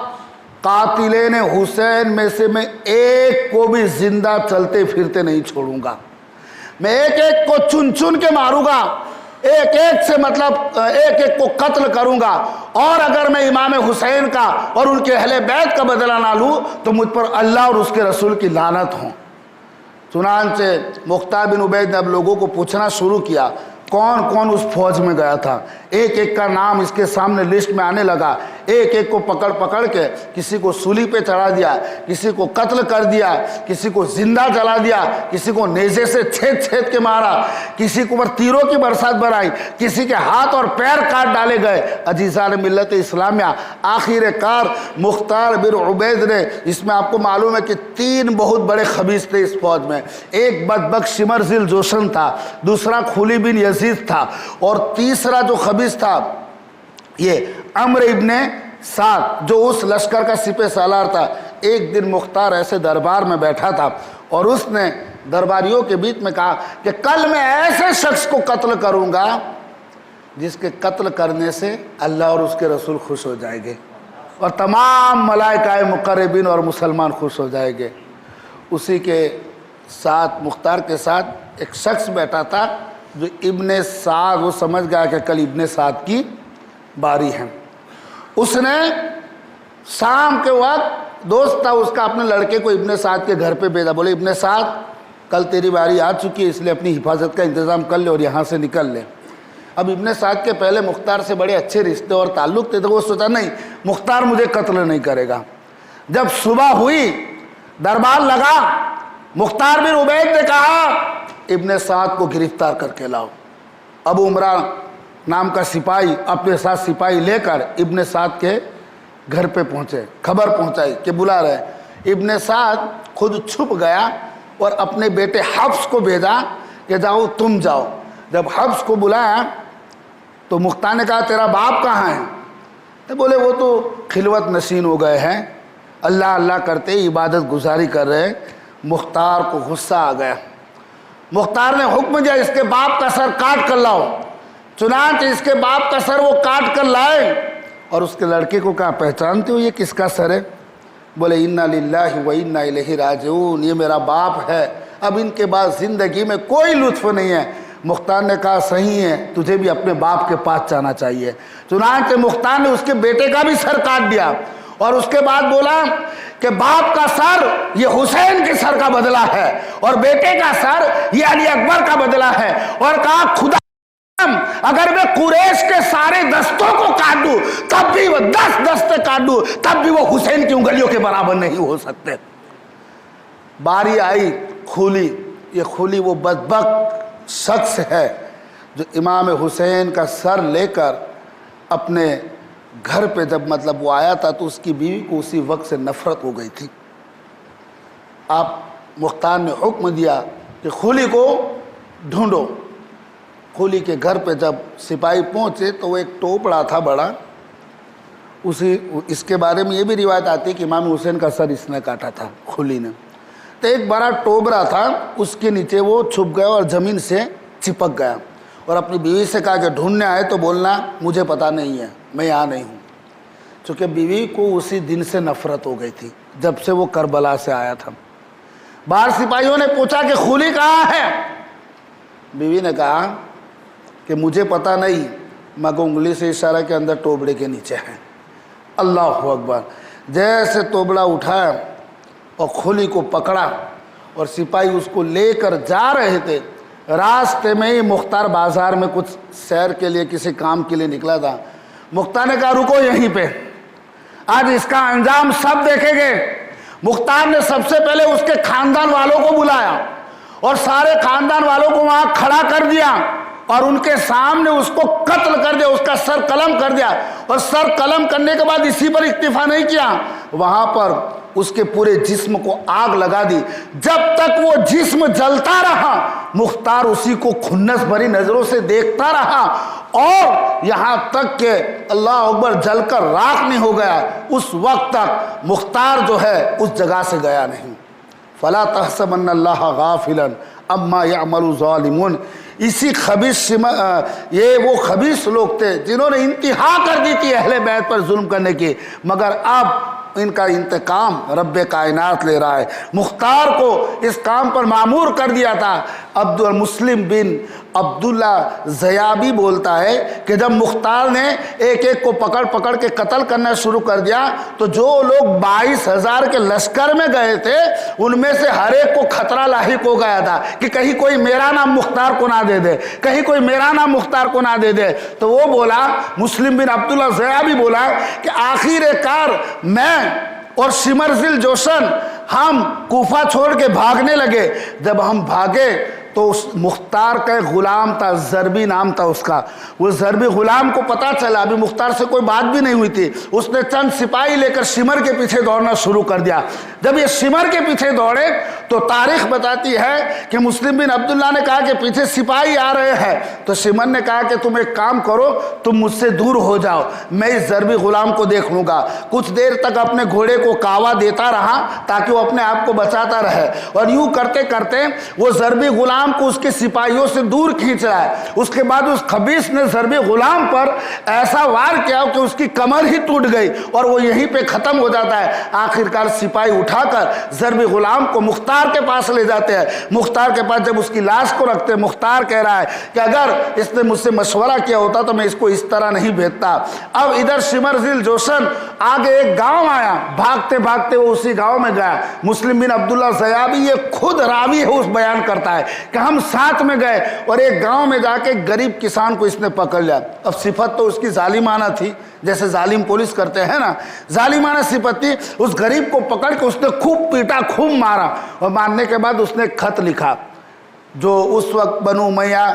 قاتلین حسین میں سے میں ایک کو بھی زندہ چلتے پھرتے نہیں چھوڑوں گا، میں ایک ایک کو چن چن کے ماروں گا، ایک ایک سے مطلب ایک ایک کو قتل کروں گا، اور اگر میں امام حسین کا اور ان کے اہل بیت کا بدلہ نہ لوں تو مجھ پر اللہ اور اس کے رسول کی لعنت ہوں۔ چنانچہ مختار بن عبید نے اب لوگوں کو پوچھنا شروع کیا کون کون اس فوج میں گیا تھا، ایک ایک کا نام اس کے سامنے لسٹ میں آنے لگا، ایک ایک کو پکڑ پکڑ کے کسی کو سولی پہ چڑھا دیا، کسی کو قتل کر دیا، کسی کو زندہ جلا دیا، کسی کو نیزے سے چھید چھید کے مارا، کسی کو پر تیروں کی برسات برائی، کسی کے ہاتھ اور پیر کاٹ ڈالے گئے۔ عزیزان ملت اسلامیہ، آخر کار مختار بن عبید نے، اس میں آپ کو معلوم ہے کہ 3 بہت بڑے خبیث تھے اس فوج میں، ایک بدبخت شمر ذی جوشن تھا، دوسرا خولی بن یزید تھا، اور تیسرا جو خبیث تھا یہ عمر ابن سعد جو اس لشکر کا سپہ سالار تھا۔ ایک دن مختار ایسے دربار میں بیٹھا تھا اور اس نے درباریوں کے بیچ میں کہا کہ کل میں ایسے شخص کو قتل کروں گا جس کے قتل کرنے سے اللہ اور اس کے رسول خوش ہو جائیں گے اور تمام ملائکہ مقربین اور مسلمان خوش ہو جائیں گے۔ اسی کے ساتھ مختار کے ساتھ ایک شخص بیٹھا تھا جو ابن سعد، وہ سمجھ گیا کہ کل ابن سعد کی باری ہے۔ اس نے شام کے وقت، دوست تھا اس کا، اپنے لڑکے کو ابن سعد کے گھر پہ بھیجا، بولے ابن سعد کل تیری باری آ چکی ہے اس لیے اپنی حفاظت کا انتظام کر لے اور یہاں سے نکل لے۔ اب ابن سعد کے پہلے مختار سے بڑے اچھے رشتے اور تعلق تھے، تو وہ سوچا نہیں مختار مجھے قتل نہیں کرے گا۔ جب صبح ہوئی دربار لگا، مختار بن عبید نے کہا ابن سعد کو گرفتار کر کے لاؤ۔ ابو عمران نام کا سپاہی اپنے ساتھ سپاہی لے کر ابن سعد کے گھر پہ پہنچے، خبر پہنچائی کہ بلا رہے۔ ابن سعد خود چھپ گیا اور اپنے بیٹے حفص کو بھیجا کہ جاؤ تم جاؤ۔ جب حفص کو بلایا تو مختار نے کہا تیرا باپ کہاں ہے؟ تو بولے وہ تو خلوت نشین ہو گئے ہیں، اللہ اللہ کرتے عبادت گزاری کر رہے۔ مختار کو غصہ آ گیا، مختار نے حکم دیا اس کے باپ کا سر کاٹ کر لاؤ۔ چنانچہ اس کے باپ کا سر وہ کاٹ کر لائے اور اس کے لڑکے کو کہا پہچانتے ہو یہ کس کا سر ہے؟ بولے انا للہ و انا الیہ راجعون، یہ میرا باپ ہے، اب ان کے بعد زندگی میں کوئی لطف نہیں ہے۔ مختار نے کہا صحیح ہے، تجھے بھی اپنے باپ کے پاس جانا چاہیے۔ چنانچہ مختار نے اس کے بیٹے کا بھی سر کاٹ دیا اور اس کے بعد بولا کہ باپ کا سر یہ حسین کے سر کا بدلہ ہے اور بیٹے کا سر یہ علی اکبر کا بدلہ ہے، اور کہا خدا اگر میں قریش کے سارے دستوں کو کاٹ دوں تب بھی وہ 10 دستے کاٹ دوں تب بھی وہ حسین کی انگلیوں کے برابر نہیں ہو سکتے۔ باری آئی خولی، یہ خولی وہ بدبخت شخص ہے جو امام حسین کا سر لے کر اپنے گھر پہ جب مطلب وہ آیا تھا تو اس کی بیوی کو اسی وقت سے نفرت ہو گئی تھی۔ آپ مختار نے حکم دیا کہ خولی کو ڈھونڈو۔ خولی کے گھر پہ جب سپاہی پہنچے تو وہ ایک ٹوپڑا تھا بڑا، اس کے بارے میں یہ بھی روایت آتی ہے کہ امام حسین کا سر اس نے کاٹا تھا خولی نے۔ تو ایک بڑا ٹوبرا تھا، اس کے نیچے وہ چھپ گیا اور زمین سے چپک گیا، اور اپنی بیوی سے کہا کہ ڈھونڈنے آئے تو بولنا مجھے پتہ نہیں ہے، میں یہاں نہیں ہوں، چونکہ بیوی کو اسی دن سے نفرت ہو گئی تھی جب سے وہ کربلا سے آیا تھا۔ باہر سپاہیوں نے پوچھا کہ خولی کہاں ہے؟ بیوی نے کہا کہ مجھے پتہ نہیں، مگر انگلی سے اشارہ کے اندر ٹوبڑے کے نیچے ہے۔ اللہ اکبر! جیسے توبڑا اٹھایا اور خولی کو پکڑا اور سپاہی اس کو لے کر جا رہے تھے، راستے میں ہی مختار بازار میں کچھ سیر کے لیے کسی کام کے لیے نکلا تھا۔ مختار نے کہا رکو یہیں پہ، آج اس کا انجام سب دیکھیں گے۔ مختار نے سب سے پہلے اس کے خاندان والوں کو بلایا اور سارے خاندان والوں کو وہاں کھڑا کر دیا اور ان کے سامنے اس کو قتل کر دیا، اس کا سر قلم کر دیا، اور سر قلم کرنے کے بعد اسی پر اکتفا نہیں کیا، وہاں پر اس کے پورے جسم کو آگ لگا دی۔ جب تک وہ جسم جلتا رہا مختار اسی کو کھنس بھری نظروں سے دیکھتا رہا، اور یہاں تک کہ اللہ اکبر جل کر راکھ نہیں ہو گیا، اس وقت تک مختار جو ہے اس جگہ سے گیا نہیں۔ فلا تحسبن اللہ غافلا عما یعمل الظالمون۔ اسی خبیث یہ وہ خبیث لوگ تھے جنہوں نے انتہا کر دی تھی اہل بیت پر ظلم کرنے کی، مگر اب ان کا انتقام رب کائنات لے رہا ہے۔ مختار کو اس کام پر معمور کر دیا تھا۔ مسلم بن عبداللہ زیابی بولتا ہے کہ جب مختار نے ایک ایک کو پکڑ پکڑ کے قتل کرنا شروع کر دیا تو جو لوگ 22,000 کے لشکر میں گئے تھے ان میں سے ہر ایک کو خطرہ لاحق ہو گیا تھا کہ کہیں کوئی میرا نام مختار کو نہ دے دے، کہیں کوئی میرا نام مختار کو نہ دے دے۔ تو وہ بولا، مسلم بن عبداللہ زیابی بولا کہ آخر کار میں اور سمرزل جوشن ہم کوفہ چھوڑ کے بھاگنے لگے۔ جب ہم بھاگے تو اس مختار کا ایک غلام تھا، زربی نام تھا اس کا، وہ زربی غلام کو پتا چلا، ابھی مختار سے کوئی بات بھی نہیں ہوئی تھی، اس نے چند سپاہی لے کر شمر کے پیچھے دوڑنا شروع کر دیا۔ جب یہ شمر کے پیچھے دوڑے تو تاریخ بتاتی ہے کہ مسلم بن عبداللہ نے کہا کہ پیچھے سپاہی آ رہے ہیں، تو شمر نے کہا کہ تم ایک کام کرو، تم مجھ سے دور ہو جاؤ، میں اس زربی غلام کو دیکھ لوں گا۔ کچھ دیر تک اپنے گھوڑے کو کاوا دیتا رہا تاکہ وہ اپنے آپ کو بچاتا رہے، اور یوں کرتے کرتے وہ زربی غلام کو اس کے سپاہیوں سے دور کھینچ رہا ہے۔ اس کے بعد اس خبیث نے زربی غلام پر ایسا وار کیا کہ اس کی کمر ہی ٹوٹ گئی اور وہ یہیں پہ ختم ہو جاتا ہے۔ آخرکار سپاہی اٹھا کر زربی غلام کو مختار مختار کے پاس لے جاتے ہیں. مختار کے پاس جب اس کی لاش کو رکھتے ہیں، مختار کہہ رہا ہے کہ اگر اس نے مجھ سے مشورہ کیا ہوتا تو میں اس کو اس طرح نہیں بھیجتا. اب ادھر شمر ذی الجوشن آگے ایک گاؤں آیا، بھاگتے بھاگتے وہ اسی گاؤں میں گیا. مسلم بن عبداللہ زیابی یہ خود راوی ہے، اس بیان کرتا ہے کہ ہم ساتھ میں گئے اور ایک گاؤں میں جا کے غریب کسان کو اس نے پکڑ لیا. اب صفت تو اس کی ظالمانہ تھی، جیسے ظالم پولیس کرتے ہیں نا، ظالمانہ صفت تھی. اس غریب کو پکڑ کے اس نے خوب پیٹا، خوب مارا، اور مارنے کے بعد اس نے ایک خط لکھا جو اس وقت بنو امیہ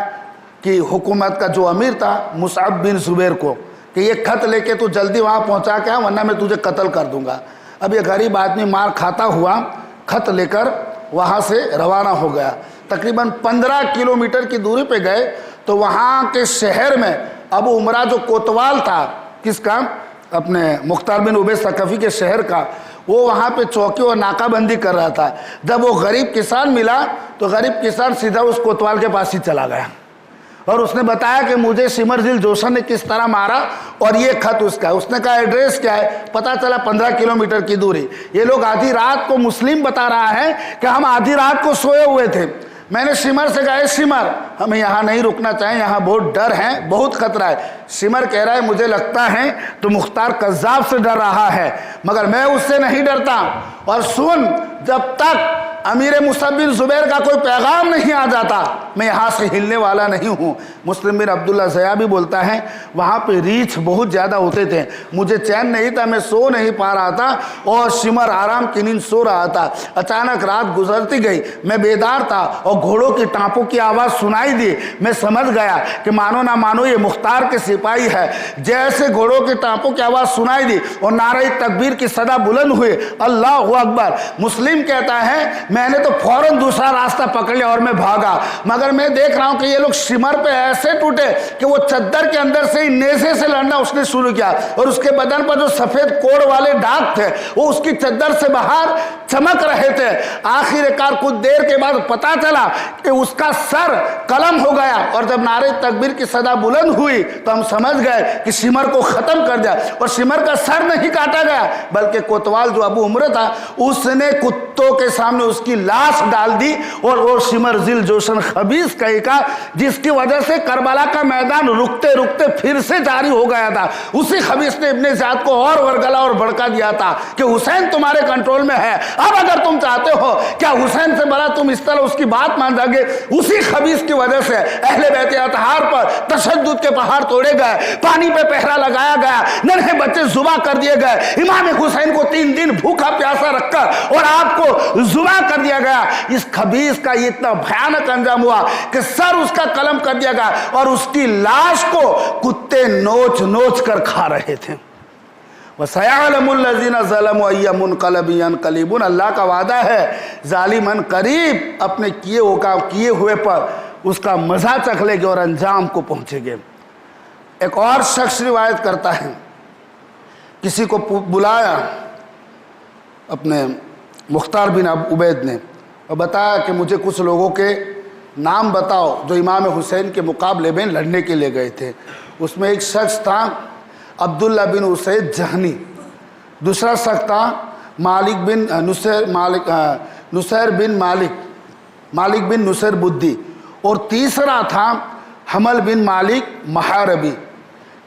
کی حکومت کا جو امیر تھا مصعب بن زبیر کو، کہ یہ خط لے کے تو جلدی وہاں پہنچا کے ورنہ میں تجھے قتل کر دوں گا. اب یہ غریب آدمی مار کھاتا ہوا خط لے کر وہاں سے روانہ ہو گیا. تقریباً 15 کلومیٹر کی دوری پہ گئے تو وہاں کے شہر میں ابو عمرہ جو کوتوال تھا، کس کا؟ اپنے مختار بن ابی ثقفی کے شہر کا، وہ وہاں پہ چوکی اور ناکہ بندی کر رہا تھا. جب وہ غریب کسان ملا تو غریب کسان سیدھا اس کوتوال کے پاس ہی چلا گیا اور اس نے بتایا کہ مجھے شمر ذی الجوشن نے کس طرح مارا اور یہ خط اس کا ہے. اس نے کہا ایڈریس کیا ہے؟ پتہ چلا 15 کلومیٹر کی دوری. یہ لوگ آدھی رات کو، مسلم بتا رہا ہے کہ ہم آدھی رات کو سوئے ہوئے تھے. میں نے شمر سے کہا شمر ہمیں یہاں نہیں رکنا چاہیں، یہاں بہت ڈر ہے، بہت خطرہ ہے. شمر کہہ رہا ہے مجھے لگتا ہے تو مختار کذاب سے ڈر رہا ہے، مگر میں اس سے نہیں ڈرتا. اور سن، جب تک امیر مصعب بن زبیر کا کوئی پیغام نہیں آ جاتا میں یہاں سے ہلنے والا نہیں ہوں. مسلم بن عبداللہ زیابی بولتا ہے وہاں پہ ریچھ بہت زیادہ ہوتے تھے، مجھے چین نہیں تھا، میں سو نہیں پا رہا تھا اور شمر آرام کی نیند سو رہا تھا. اچانک رات گزرتی گئی، میں بیدار تھا اور گھوڑوں کی ٹانپوں کی آواز سنائی دی. میں سمجھ گیا کہ مانو نہ مانو یہ مختار کے سپاہی ہے. جیسے گھوڑوں کی ٹانپوں کی آواز سنائی دی اور نعرہ تکبیر کی صدا بلند ہوئی، اللہ اکبر. مسلم کہتا ہے میں نے تو فوراً دوسرا راستہ پکڑ لیا اور میں بھاگا، مگر میں دیکھ رہا ہوں کہ یہ لوگ شمر پہ ایسے ٹوٹے کہ وہ چادر کے اندر سے ہی نیزے سے لڑنا اس نے شروع کیا اور اس کے بدن پر جو سفید کوڑ والے داغ تھے وہ اس کی چادر سے باہر چمک رہے تھے. آخر کار کچھ دیر کے بعد پتا چلا کہ اس کا سر قلم ہو گیا اور جب نعرہ تکبیر کی صدا بلند ہوئی تو ہم سمجھ گئے کہ شمر کو ختم کر دیا. اور شمر کا سر نہیں کاٹا گیا بلکہ کوتوال جو ابو عمرہ تھا اس نے کتوں کے سامنے اس کی لاش ڈال دی اور وہ شمر ذی الجوشن خبیث کہے کا جس کی وجہ سے کربلا کا میدان رکتے رکتے پھر سے جاری ہو گیا تھا. اسی خبیث نے ابن زیاد کو اور ورگلا اور بھڑکا دیا تھا کہ حسین تمہارے کنٹرول میں ہے، اب اگر تم چاہتے ہو کیا حسین سے بڑا تم اس طرح اس کی بات مان جاؤ گے. اسی خبیث کی وجہ سے اہل بیت اطہار پر تشدد کے پہاڑ توڑے گئے، پانی پہ پہرا لگایا گیا، ننھے بچے ذبح کر دیے گئے، امام حسین کو 3 دن بھوکا پیاسا رکھ کر اور آپ کو ذبح کر دیا گیا. اس خبیث کا یہ اتنا بھیانک انجام ہوا کہ سر اس کا قلم کر دیا گیا اور اس کی لاش کو کتے نوچ نوچ کر کھا رہے تھے. وَسَيَعْلَمُ الَّذِينَ ظَلَمُوا أَيَّ مُنْقَلَبٍ يَنْقَلِبُونَ. اللہ کا وعدہ ہے ظالمن قریب اپنے کیے ہوئے پر اس کا مزہ چکھ لے گے اور انجام کو پہنچے گے. ایک اور شخص روایت کرتا ہے کسی کو بلایا اپنے مختار بن عبید نے اور بتایا کہ مجھے کچھ لوگوں کے نام بتاؤ جو امام حسین کے مقابلے میں لڑنے کے لیے گئے تھے. اس میں ایک شخص تھا عبداللہ بن اسید جہنی، دوسرا شخص تھا نصیر بن بدی، اور تیسرا تھا حمل بن مالک محاربی.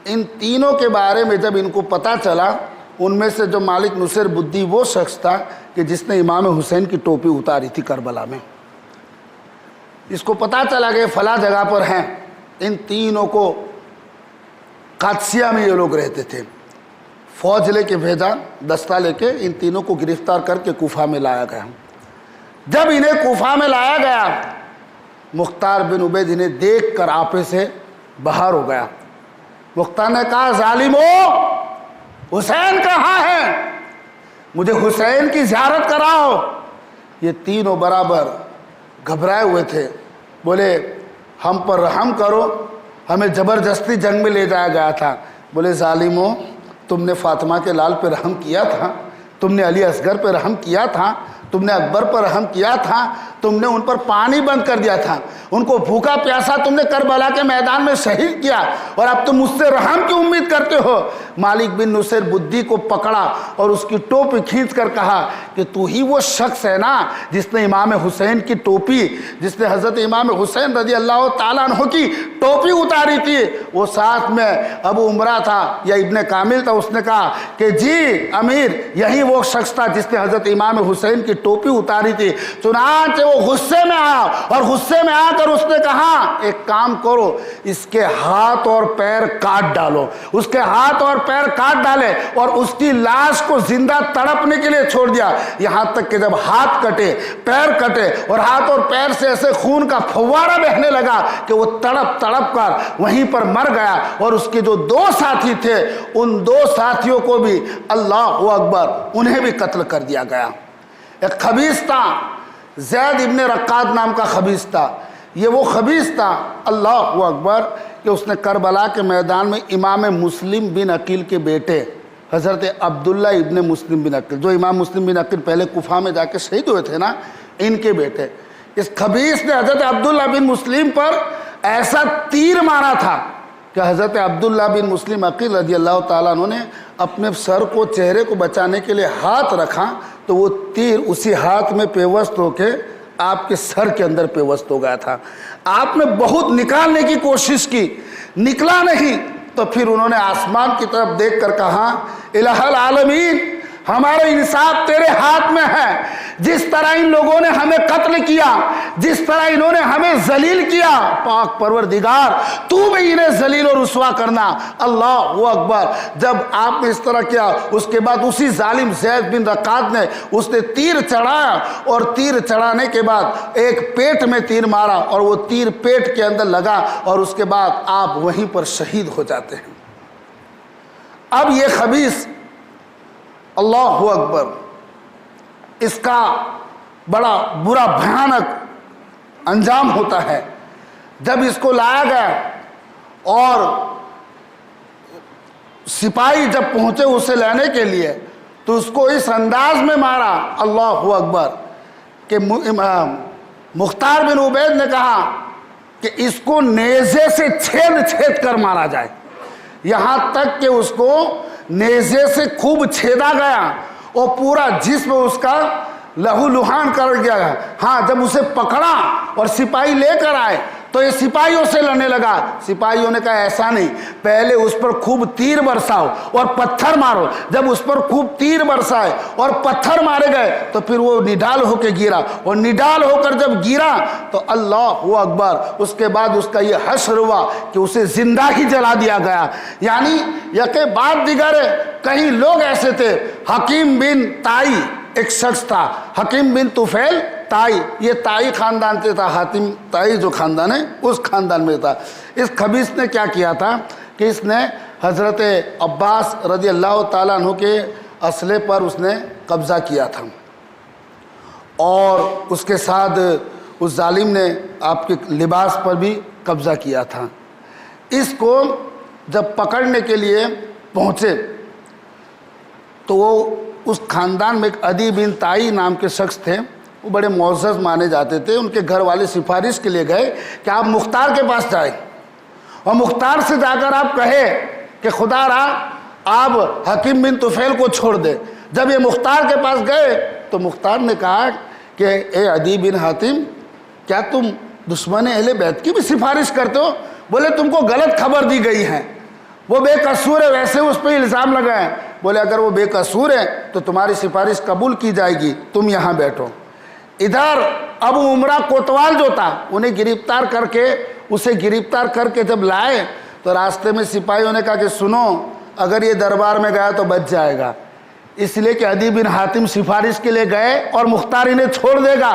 ان تینوں کے بارے میں جب ان کو پتہ چلا، ان میں سے جو مالک نصیر بدی وہ شخص تھا کہ جس نے امام حسین کی ٹوپی اتاری تھی کربلا میں. اس کو پتہ چلا کہ فلاں جگہ پر ہیں. ان تینوں کو قادسیہ میں یہ لوگ رہتے تھے. فوج لے کے بھیجا، دستہ لے کے ان تینوں کو گرفتار کر کے کوفہ میں لایا گیا. جب انہیں کوفہ میں لایا گیا مختار بن عبید انہیں دیکھ کر آپے سے باہر ہو گیا. مختار نے کہا ظالمو، حسین کہاں ہے؟ مجھے حسین کی زیارت کراؤ. یہ تینوں برابر گھبرائے ہوئے تھے، بولے ہم پر رحم کرو، ہمیں زبردستی جنگ میں لے جایا گیا تھا. بولے ظالمو، تم نے فاطمہ کے لال پہ رحم کیا تھا، تم نے علی اصغر پہ رحم کیا تھا، تم نے اکبر پر رحم کیا تھا، تم نے ان پر پانی بند کر دیا تھا، ان کو بھوکا پیاسا تم نے کربلا کے میدان میں شہید کیا، اور اب تم مجھ سے رحم کی امید کرتے ہو۔ مالک بن نصیر بدی کو پکڑا اور اس کی ٹوپی کھینچ کر کہا کہ تو ہی وہ شخص ہے نا جس نے امام حسین کی ٹوپی، جس نے حضرت امام حسین رضی اللہ تعالیٰ عنہ کی ٹوپی اتاری تھی۔ وہ ساتھ میں ابو عمرہ تھا یا ابن کامل تھا، اس نے کہا کہ جی امیر، یہی وہ شخص تھا جس نے حضرت امام حسین کی ٹوپی اتاری تھی۔ چنانچہ وہ غصے میں آیا اور غصے میں آ کر اس نے کہا ایک کام کرو، اس کے ہاتھ اور پیر کاٹ ڈالو۔ اس کے ہاتھ اور پیر کاٹ ڈالے اور اس کی لاش کو زندہ تڑپنے کے لیے چھوڑ دیا، یہاں تک کہ جب ہاتھ کٹے، پیر کٹے اور ہاتھ اور پیر سے ایسے خون کا فوارہ بہنے لگا کہ وہ تڑپ تڑپ کر وہیں پر مر گیا، اور اس کے جو 2 ساتھی تھے ان 2 ساتھیوں کو بھی اللہ اکبر انہیں بھی قتل کر دیا گیا۔ ایک خبیث تھا، زید ابن رقاد نام کا خبیث تھا۔ یہ وہ خبیث تھا اللہ اکبر کہ اس نے کربلا کے میدان میں امام مسلم بن عقیل کے بیٹے حضرت عبداللہ ابن مسلم بن عقیل، جو امام مسلم بن عقیل پہلے کوفہ میں جا کے شہید ہوئے تھے نا، ان کے بیٹے، اس خبیث نے حضرت عبداللہ بن مسلم پر ایسا تیر مارا تھا کہ حضرت عبداللہ بن مسلم عقیل رضی اللہ تعالیٰ عنہ نے اپنے سر کو، چہرے کو بچانے کے لیے ہاتھ رکھا تو وہ تیر اسی ہاتھ میں پیوست ہو کے آپ کے سر کے اندر پیوست ہو گیا تھا۔ آپ نے بہت نکالنے کی کوشش کی، نکلا نہیں، تو پھر انہوں نے آسمان کی طرف دیکھ کر کہا الہ العالمین، ہمارا انصاف تیرے ہاتھ میں ہے۔ جس طرح ان لوگوں نے ہمیں قتل کیا، جس طرح انہوں نے ہمیں ذلیل کیا، پاک پروردگار تو بھی انہیں ذلیل و رسوا کرنا۔ اللہ اکبر۔ جب آپ نے اس طرح کیا، اس کے بعد اسی ظالم زید بن رقاد نے اس نے تیر چڑھایا، اور تیر چڑھانے کے بعد ایک پیٹ میں تیر مارا اور وہ تیر پیٹ کے اندر لگا، اور اس کے بعد آپ وہیں پر شہید ہو جاتے ہیں۔ اب یہ خبیث اللہ اکبر، اس کا بڑا برا بھیانک انجام ہوتا ہے۔ جب اس کو لایا گیا اور سپاہی جب پہنچے اسے لینے کے لیے تو اس کو اس انداز میں مارا اللہ اکبر کہ مختار بن عبید نے کہا کہ اس کو نیزے سے چھید کر مارا جائے، یہاں تک کہ اس کو نیزے سے خوب چھیدا گیا اور پورا جسم اس کا لہو لہان کر گیا۔ ہاں، جب اسے پکڑا اور سپاہی لے کر آئے تو یہ سپاہیوں سے لڑنے لگا۔ سپاہیوں نے کہا ایسا نہیں، پہلے اس پر خوب تیر برساؤ اور پتھر مارو۔ جب اس پر خوب تیر برسائے اور پتھر مارے گئے تو پھر وہ نڈال ہو کے گرا، اور نڈال ہو کر جب گرا تو اللہ اکبر، اس کے بعد اس کا یہ حشر ہوا کہ اسے زندہ ہی جلا دیا گیا۔ یعنی یکے بعد دیگر کئی لوگ ایسے تھے۔ حکیم بن تائی ایک شخص تھا، حکیم بن طفیل تائی، یہ تائی خاندان سے تھا، حاتم تائی جو خاندان ہے اس خاندان میں تھا۔ اس خبیث نے کیا کیا تھا کہ اس نے حضرت عباس رضی اللہ تعالیٰ عنہ کے اسلحے پر اس نے قبضہ کیا تھا، اور اس کے ساتھ اس ظالم نے آپ کے لباس پر بھی قبضہ کیا تھا۔ اس کو جب پکڑنے کے لیے پہنچے تو وہ اس خاندان میں ایک عدی بن تائی نام کے شخص تھے، وہ بڑے معزز مانے جاتے تھے۔ ان کے گھر والے سفارش کے لیے گئے کہ آپ مختار کے پاس جائیں اور مختار سے جا کر آپ کہے کہ خدا را آپ حکیم بن طفیل کو چھوڑ دے۔ جب یہ مختار کے پاس گئے تو مختار نے کہا کہ اے عدی بن حاتم، کیا تم دشمن اہل بیت کی بھی سفارش کرتے ہو؟ بولے تم کو غلط خبر دی گئی ہے، وہ بے قصور ہے، ویسے اس پہ الزام لگائے۔ بولے اگر وہ بے قصور ہے تو تمہاری سفارش قبول کی جائے گی، تم یہاں بیٹھو۔ ادھر ابو عمرہ کوتوال جو تھا انہیں گرفتار کر کے، اسے گرفتار کر کے جب لائے تو راستے میں سپاہیوں نے کہا کہ سنو، اگر یہ دربار میں گیا تو بچ جائے گا، اس لیے کہ عدی بن حاتم سفارش کے لیے گئے اور مختار انہیں چھوڑ دے گا،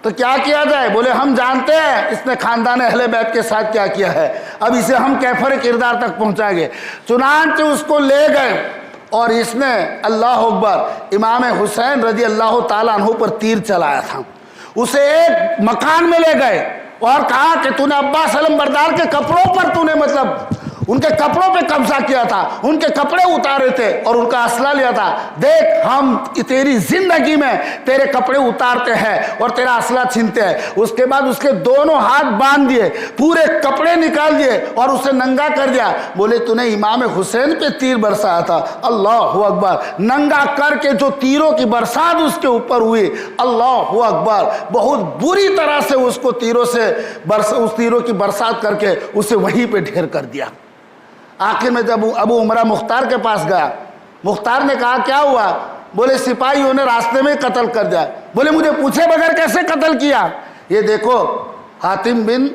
تو کیا کیا جائے؟ بولے ہم جانتے ہیں اس نے خاندان اہل بیت کے ساتھ کیا کیا ہے، اب اسے ہم کیفر کردار تک پہنچائیں گے۔ چنانچہ اس کو لے گئے اور اس نے اللہ اکبر امام حسین رضی اللہ تعالیٰ عنہ پر تیر چلایا تھا۔ اسے ایک مکان میں لے گئے اور کہا کہ تو نے عباس علم بردار کے کپڑوں پر تو نے مطلب ان کے کپڑوں پہ قبضہ کیا تھا، ان کے کپڑے اتارے تھے اور ان کا اسلحہ لیا تھا. دیکھ ہم تیری زندگی میں تیرے کپڑے اتارتے ہیں اور تیرا اسلحہ چھینتے ہیں. اس کے بعد اس کے دونوں ہاتھ باندھ دیے، پورے کپڑے نکال دیے اور اسے ننگا کر دیا. بولے تو نے امام حسین پہ تیر برسایا تھا. اللہ اکبر. ننگا کر کے جو تیروں کی برسات اس کے اوپر ہوئی، اللہ اکبر، بہت بری طرح سے اس کو اس تیروں کی برسات کر کے اسے وہیں پہ ڈھیر کر دیا. آخر میں جب ابو عمرہ مختار کے پاس گیا، مختار نے کہا کیا ہوا؟ بولے سپاہیوں نے راستے میں قتل کر دیا. بولے مجھے پوچھے بغیر کیسے قتل کیا؟ یہ دیکھو حاتم بن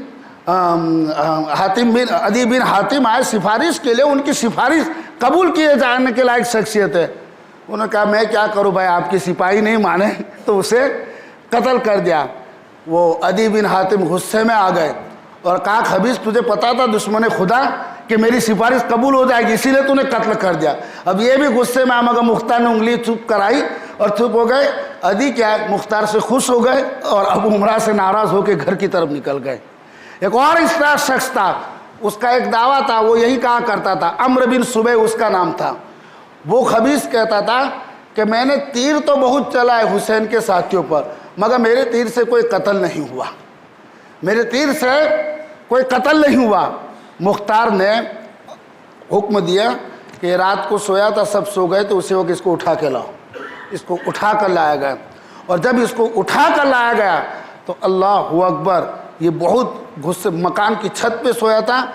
عدی بن حاتم آئے سفارش کے لیے، ان کی سفارش قبول کیے جانے کے لائق شخصیت ہے. انہوں نے کہا میں کیا کروں بھائی، آپ کی سپاہی نہیں مانے تو اسے قتل کر دیا. وہ عدی بن حاتم غصے میں آ گئے اور کہا خبیث تجھے پتا تھا دشمن خدا کہ میری سفارش قبول ہو جائے گی، اسی لیے تو نے قتل کر دیا. اب یہ بھی غصے میں مگر مختار نے انگلی چپ کرائی اور چپ ہو گئے. عدی کیا مختار سے خوش ہو گئے اور ابو عمرہ سے ناراض ہو کے گھر کی طرف نکل گئے. ایک اور اس طرح شخص تھا، اس کا ایک دعویٰ تھا، وہ یہی کہا کرتا تھا، عمرو بن صبح اس کا نام تھا. وہ خبیث کہتا تھا کہ میں نے تیر تو بہت چلائے حسین کے ساتھیوں پر مگر میرے تیر سے کوئی قتل نہیں ہوا، میرے تیر سے کوئی قتل نہیں ہوا. مختار نے حکم دیا کہ رات کو سویا تھا، سب سو گئے تو اسی وقت اس کو اٹھا کے لاؤ. اس کو اٹھا کر لایا گیا اور جب اس کو اٹھا کر لایا گیا تو اللہ اکبر، یہ بہت غصے، مکان کی چھت پہ سویا تھا،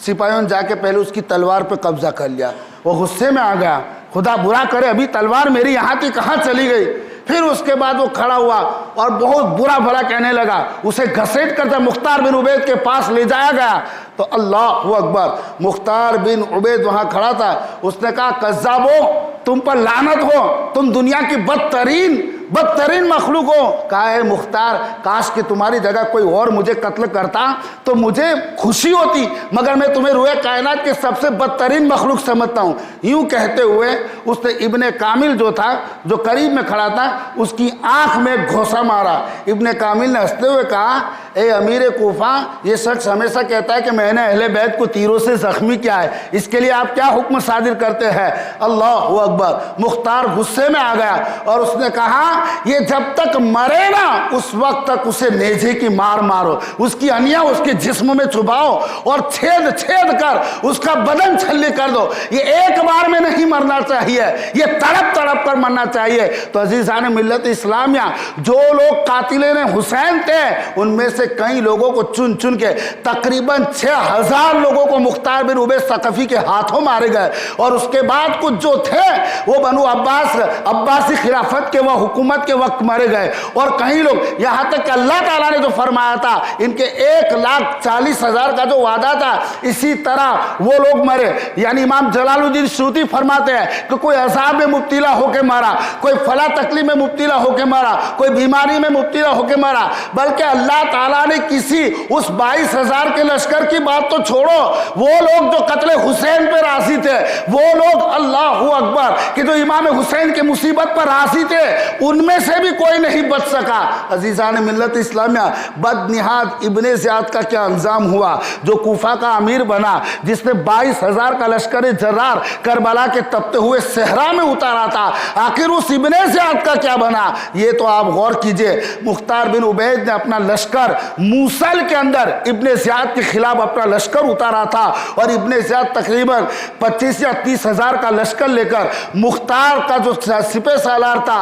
سپاہیوں نے جا کے پہلے اس کی تلوار پہ قبضہ کر لیا. وہ غصے میں آ گیا، خدا برا کرے ابھی تلوار میری یہاں تھی کہاں چلی گئی. پھر اس کے بعد وہ کھڑا ہوا اور بہت برا بھلا کہنے لگا. اسے گھسیٹ کر جب مختار بن عبید کے پاس لے جایا گیا تو اللہ اکبر، مختار بن عبید وہاں کھڑا تھا. اس نے کہا کذابو، تم پر لعنت ہو، تم دنیا کی بدترین مخلوق ہو. کہا اے مختار، کاش کہ تمہاری جگہ کوئی اور مجھے قتل کرتا تو مجھے خوشی ہوتی، مگر میں تمہیں روئے کائنات کے سب سے بدترین مخلوق سمجھتا ہوں. یوں کہتے ہوئے اس نے ابن کامل جو تھا، جو قریب میں کھڑا تھا، اس کی آنکھ میں گھوسا مارا. ابن کامل نے ہنستے ہوئے کہا اے امیر کوفہ، یہ شخص ہمیشہ کہتا ہے کہ میں نے اہل بیت کو تیروں سے زخمی کیا ہے، اس کے لیے آپ کیا حکم صادر کرتے ہیں؟ اللہ اکبر. مختار غصے میں آ گیا اور اس نے کہا یہ جب تک مرے نا اس وقت تک اسے نیزے کی مار مارو، اس کی انیاں اس کے جسم میں چھپاؤ اور چھید کر اس کا بدن چھلنی کر دو. یہ ایک بار میں نہیں مرنا چاہیے، یہ تڑپ کر مرنا چاہیے. تو عزیزان ملت اسلامیہ، جو لوگ قاتلین حسین تھے ان میں سے کئی لوگوں کو چن کے تقریباً 6000 لوگوں کو مختار بن عبید ثقفی کے ہاتھوں مارے گئے. اور اس کے بعد کچھ جو تھے وہ بنو عباسی خلافت کے وہ حکومت کے وقت مارے گئے. اور کئی لوگ، یہاں تک کہ اللہ تعالیٰ نے جو فرمایا تھا ان کے 1,40,000 کا جو وعدہ تھا، اسی طرح وہ لوگ مرے. یعنی امام جلال الدین سیوطی فرماتے ہیں کہ کوئی عذاب میں مبتلا ہو کے مارا، کوئی فلاں تکلیف میں مبتلا ہو کے مارا، کوئی بیماری میں مبتلا ہو کے مارا، بلکہ اللہ تعالیٰ نے کسی اس 22,000 کے لشکر کی بات تو چھوڑو، وہ لوگ جو قتل حسین پہ راضی تھے، وہ لوگ اللہ اکبر کہ جو امام حسین کے مصیبت پر راضی تھے، ان میں سے بھی کوئی نہیں بچ سکا. عزیزان ملت اسلامیہ، بدنہاد ابن زیاد کا کیا انجام ہوا، جو کوفہ کا امیر بنا، جس نے 22,000 کا لشکر جرار کربلا کے تپتے ہوئے صحرا میں اتارا تھا. آخر اس ابن زیاد کا کیا بنا، یہ تو آپ غور کیجئے. مختار بن عبید نے اپنا لشکر موصل کے اندر ابن زیاد کے خلاف اپنا لشکر اتارا تھا اور ابن زیاد تقریباً 25 یا 30,000 کا لشکر لے کر مختار کا جو سپہ سالار تھا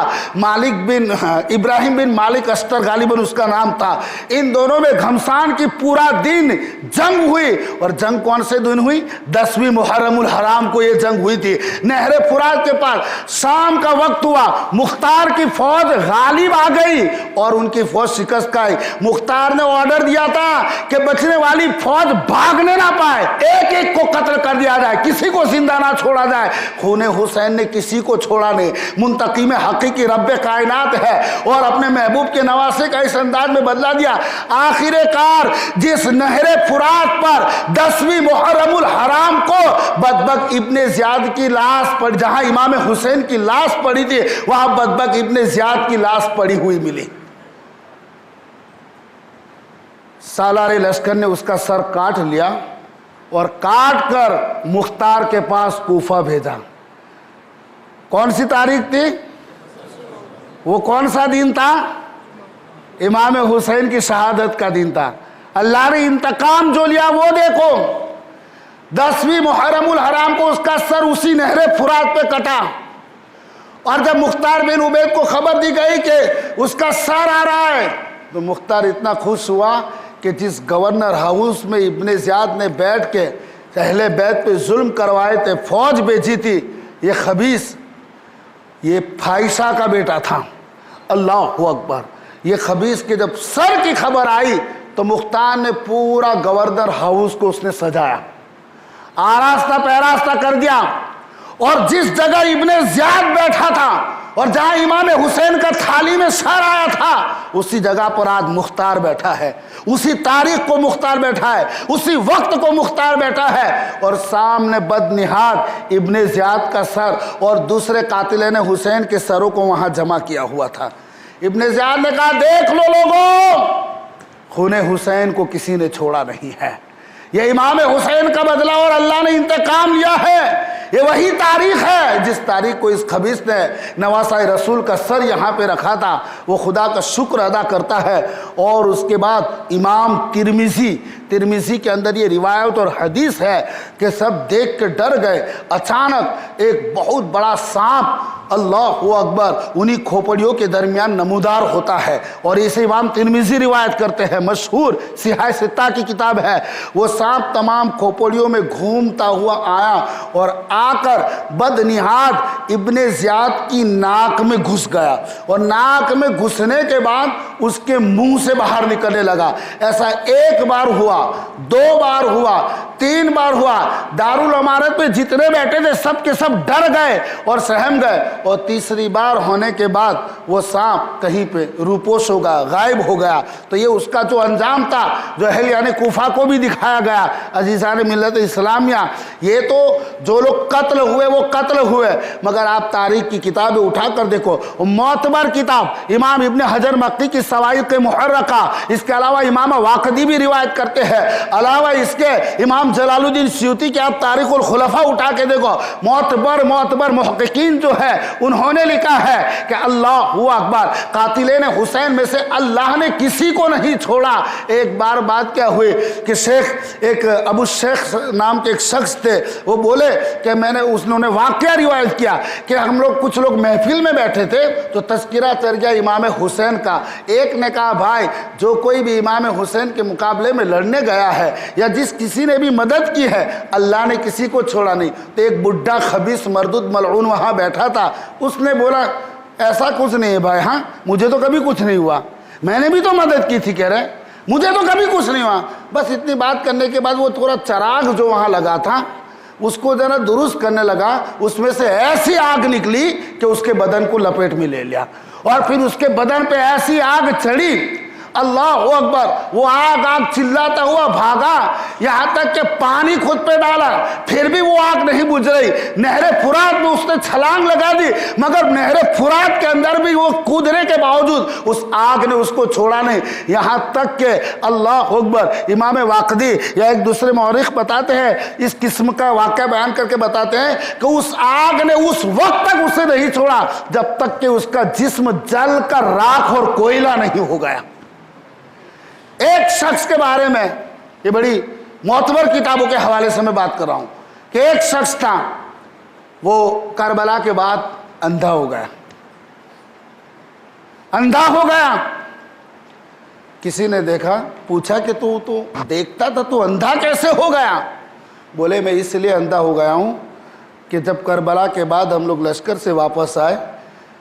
ابراہیم بن مالک اشتر غالباً اس کا نام تھا، ان دونوں میں گھمسان کی پورا دن جنگ ہوئی. اور جنگ کون سے دن ہوئی؟ 10ویں محرم الحرام کو یہ جنگ ہوئی تھی. نہر فرات کے پاس شام کا وقت ہوا، مختار کی فوج غالب آ گئی اور ان کی فوج شکست کھائی. مختار نے آرڈر دیا تھا کہ بچنے والی فوج بھاگنے نہ پائے، ایک ایک کو قتل کر دیا جائے، کسی کو زندہ نہ چھوڑا جائے. خون حسین نے کسی کو چھوڑا نہیں. منتقم حقیقی رب کائنات ہے اور اپنے محبوب کے نواسے کا اس انداز میں بدلا دیا. آخر کار جس نہر فرات پر 10ویں محرم الحرام کو بدبخت ابن زیاد کی لاش پر، جہاں امام حسین کی لاش پڑی تھی وہاں بدبخت ابن زیاد کی لاش پڑی ہوئی ملی. سالار لشکر نے اس کا سر کاٹ لیا اور کاٹ کر مختار کے پاس کوفہ بھیجا۔ کون سی تاریخ تھی؟ وہ کون سا دن تھا؟ امام حسین کی شہادت کا دن تھا۔ اللہ نے انتقام جو لیا وہ دیکھو، 10ویں محرم الحرام کو اس کا سر اسی نہر فرات پہ کٹا، اور جب مختار بن عبید کو خبر دی گئی کہ اس کا سر آ رہا ہے تو مختار اتنا خوش ہوا کہ جس گورنر ہاؤس میں ابن زیاد نے بیٹھ کے اہل بیت پہ ظلم کروائے تھے، فوج بھیجی تھی، یہ خبیث، یہ فائشہ کا بیٹا تھا۔ اللہ اکبر! یہ خبیث کے جب سر کی خبر آئی تو مختار نے پورا گورنر ہاؤس کو اس نے سجایا، آراستہ پیراستہ کر دیا، اور جس جگہ ابن زیاد بیٹھا تھا اور جہاں امام حسین کا تھالی میں سر آیا تھا، اسی جگہ پر آج مختار بیٹھا ہے، اسی تاریخ کو مختار بیٹھا ہے، اسی وقت کو مختار بیٹھا ہے، اور سامنے بدنہاد ابن زیاد کا سر اور دوسرے قاتلین حسین کے سروں کو وہاں جمع کیا ہوا تھا۔ ابن زیاد نے کہا دیکھ لو لوگوں، خون حسین کو کسی نے چھوڑا نہیں ہے، یہ امام حسین کا بدلہ اور اللہ نے انتقام لیا ہے۔ یہ وہی تاریخ ہے جس تاریخ کو اس خبیث نے نواسہ رسول کا سر یہاں پہ رکھا تھا۔ وہ خدا کا شکر ادا کرتا ہے۔ اور اس کے بعد امام ترمذی کے اندر یہ روایت اور حدیث ہے کہ سب دیکھ کے ڈر گئے، اچانک ایک بہت بڑا سانپ، اللہ اکبر، انہی کھوپڑیوں کے درمیان نمودار ہوتا ہے، اور اسے امام ترمذی روایت کرتے ہیں، مشہور صحیح ستہ کی کتاب ہے۔ وہ سانپ تمام کھوپڑیوں میں گھومتا ہوا آیا اور آ کر بدنہاد ابن زیاد کی ناک میں گھس گیا، اور ناک میں گھسنے کے بعد اس کے منہ سے باہر نکلنے لگا۔ ایسا ایک بار ہوا، 2 بار ہوا، 3 بار ہوا۔ دارالعمارت پہ جتنے بیٹھے تھے سب کے سب ڈر گئے اور سہم گئے، اور تیسری بار ہونے کے بعد وہ سانپ کہیں پہ روپوش ہو گیا، غائب ہو گیا۔ تو یہ اس کا جو انجام تھا جو اہل یعنی کوفہ کو بھی دکھایا گیا۔ عزیزان ملت اسلامیہ، یہ تو جو لوگ قتل ہوئے وہ قتل ہوئے، مگر آپ تاریخ کی کتابیں اٹھا کر دیکھو، معتبر کتاب امام ابن حجر مکی کی سوائق محرقہ، اس کے علاوہ امام واقدی بھی روایت کرتے ہیں، علاوہ اس کے امام جلال الدین سیوطی کی آپ تاریخ الخلفاء اٹھا کے دیکھو، معتبر محققین جو ہے انہوں نے لکھا ہے کہ اللہ اکبر، قاتلین حسین میں سے اللہ نے کسی کو نہیں چھوڑا۔ ایک بار بات کیا ہوئی کہ ایک ابو شیخ نام کے ایک شخص تھے، وہ بولے کہ انہوں نے واقعہ روایت کیا کہ ہم لوگ کچھ لوگ محفل میں بیٹھے تھے تو تذکرہ چل گیا امام حسین کا۔ ایک نے کہا بھائی جو کوئی بھی امام حسین کے مقابلے میں لڑنے گیا ہے یا جس کسی نے بھی مدد کی ہے اللہ نے کسی کو چھوڑا نہیں۔ تو ایک بڈھا خبیث مردود ملعون وہاں بیٹھا تھا، اس نے بولا ایسا کچھ نہیں ہے بھائی، ہاں مجھے تو کبھی کچھ نہیں ہوا، میں نے بھی تو مدد کی تھی، کہہ رہے مجھے تو کبھی کچھ نہیں ہوا۔ بس اتنی بات کرنے کے بعد وہ تھوڑا چراغ جو وہاں لگا تھا اس کو ذرا درست کرنے لگا، اس میں سے ایسی آگ نکلی کہ اس کے بدن کو لپیٹ میں لے لیا، اور پھر اس کے بدن پہ ایسی آگ چڑھی، اللہ اکبر، وہ آگ چلاتا ہوا بھاگا، یہاں تک کہ پانی خود پہ ڈالا، پھر بھی وہ آگ نہیں بجھ رہی۔ نہر فرات میں اس نے چھلانگ لگا دی، مگر نہر فرات کے اندر بھی وہ کودنے کے باوجود اس آگ نے اس کو چھوڑا نہیں، یہاں تک کہ اللہ اکبر، امام واقدی یا ایک دوسرے مورخ بتاتے ہیں، اس قسم کا واقعہ بیان کر کے بتاتے ہیں کہ اس آگ نے اس وقت تک اسے نہیں چھوڑا جب تک کہ اس کا جسم جل کر راکھ اور کوئلہ نہیں ہو گیا۔ ایک شخص کے بارے میں، یہ بڑی معتبر کتابوں کے حوالے سے میں بات کر رہا ہوں کہ ایک شخص تھا، وہ کربلا کے بعد اندھا ہو گیا۔ کسی نے دیکھا، پوچھا کہ تو دیکھتا تھا، تو اندھا کیسے ہو گیا؟ بولے میں اس لیے اندھا ہو گیا ہوں کہ جب کربلا کے بعد ہم لوگ لشکر سے واپس آئے،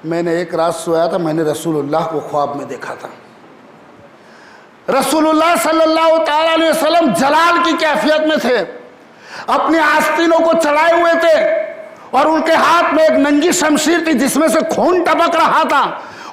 میں نے ایک رات سویا تھا، میں نے رسول اللہ کو خواب میں دیکھا تھا۔ رسول اللہ صلی اللہ تعالی علیہ وسلم جلال کی کیفیت میں تھے، اپنے آستینوں کو چڑھائے ہوئے تھے، اور ان کے ہاتھ میں ایک ننگی شمشیر تھی جس میں سے خون ٹپک رہا تھا،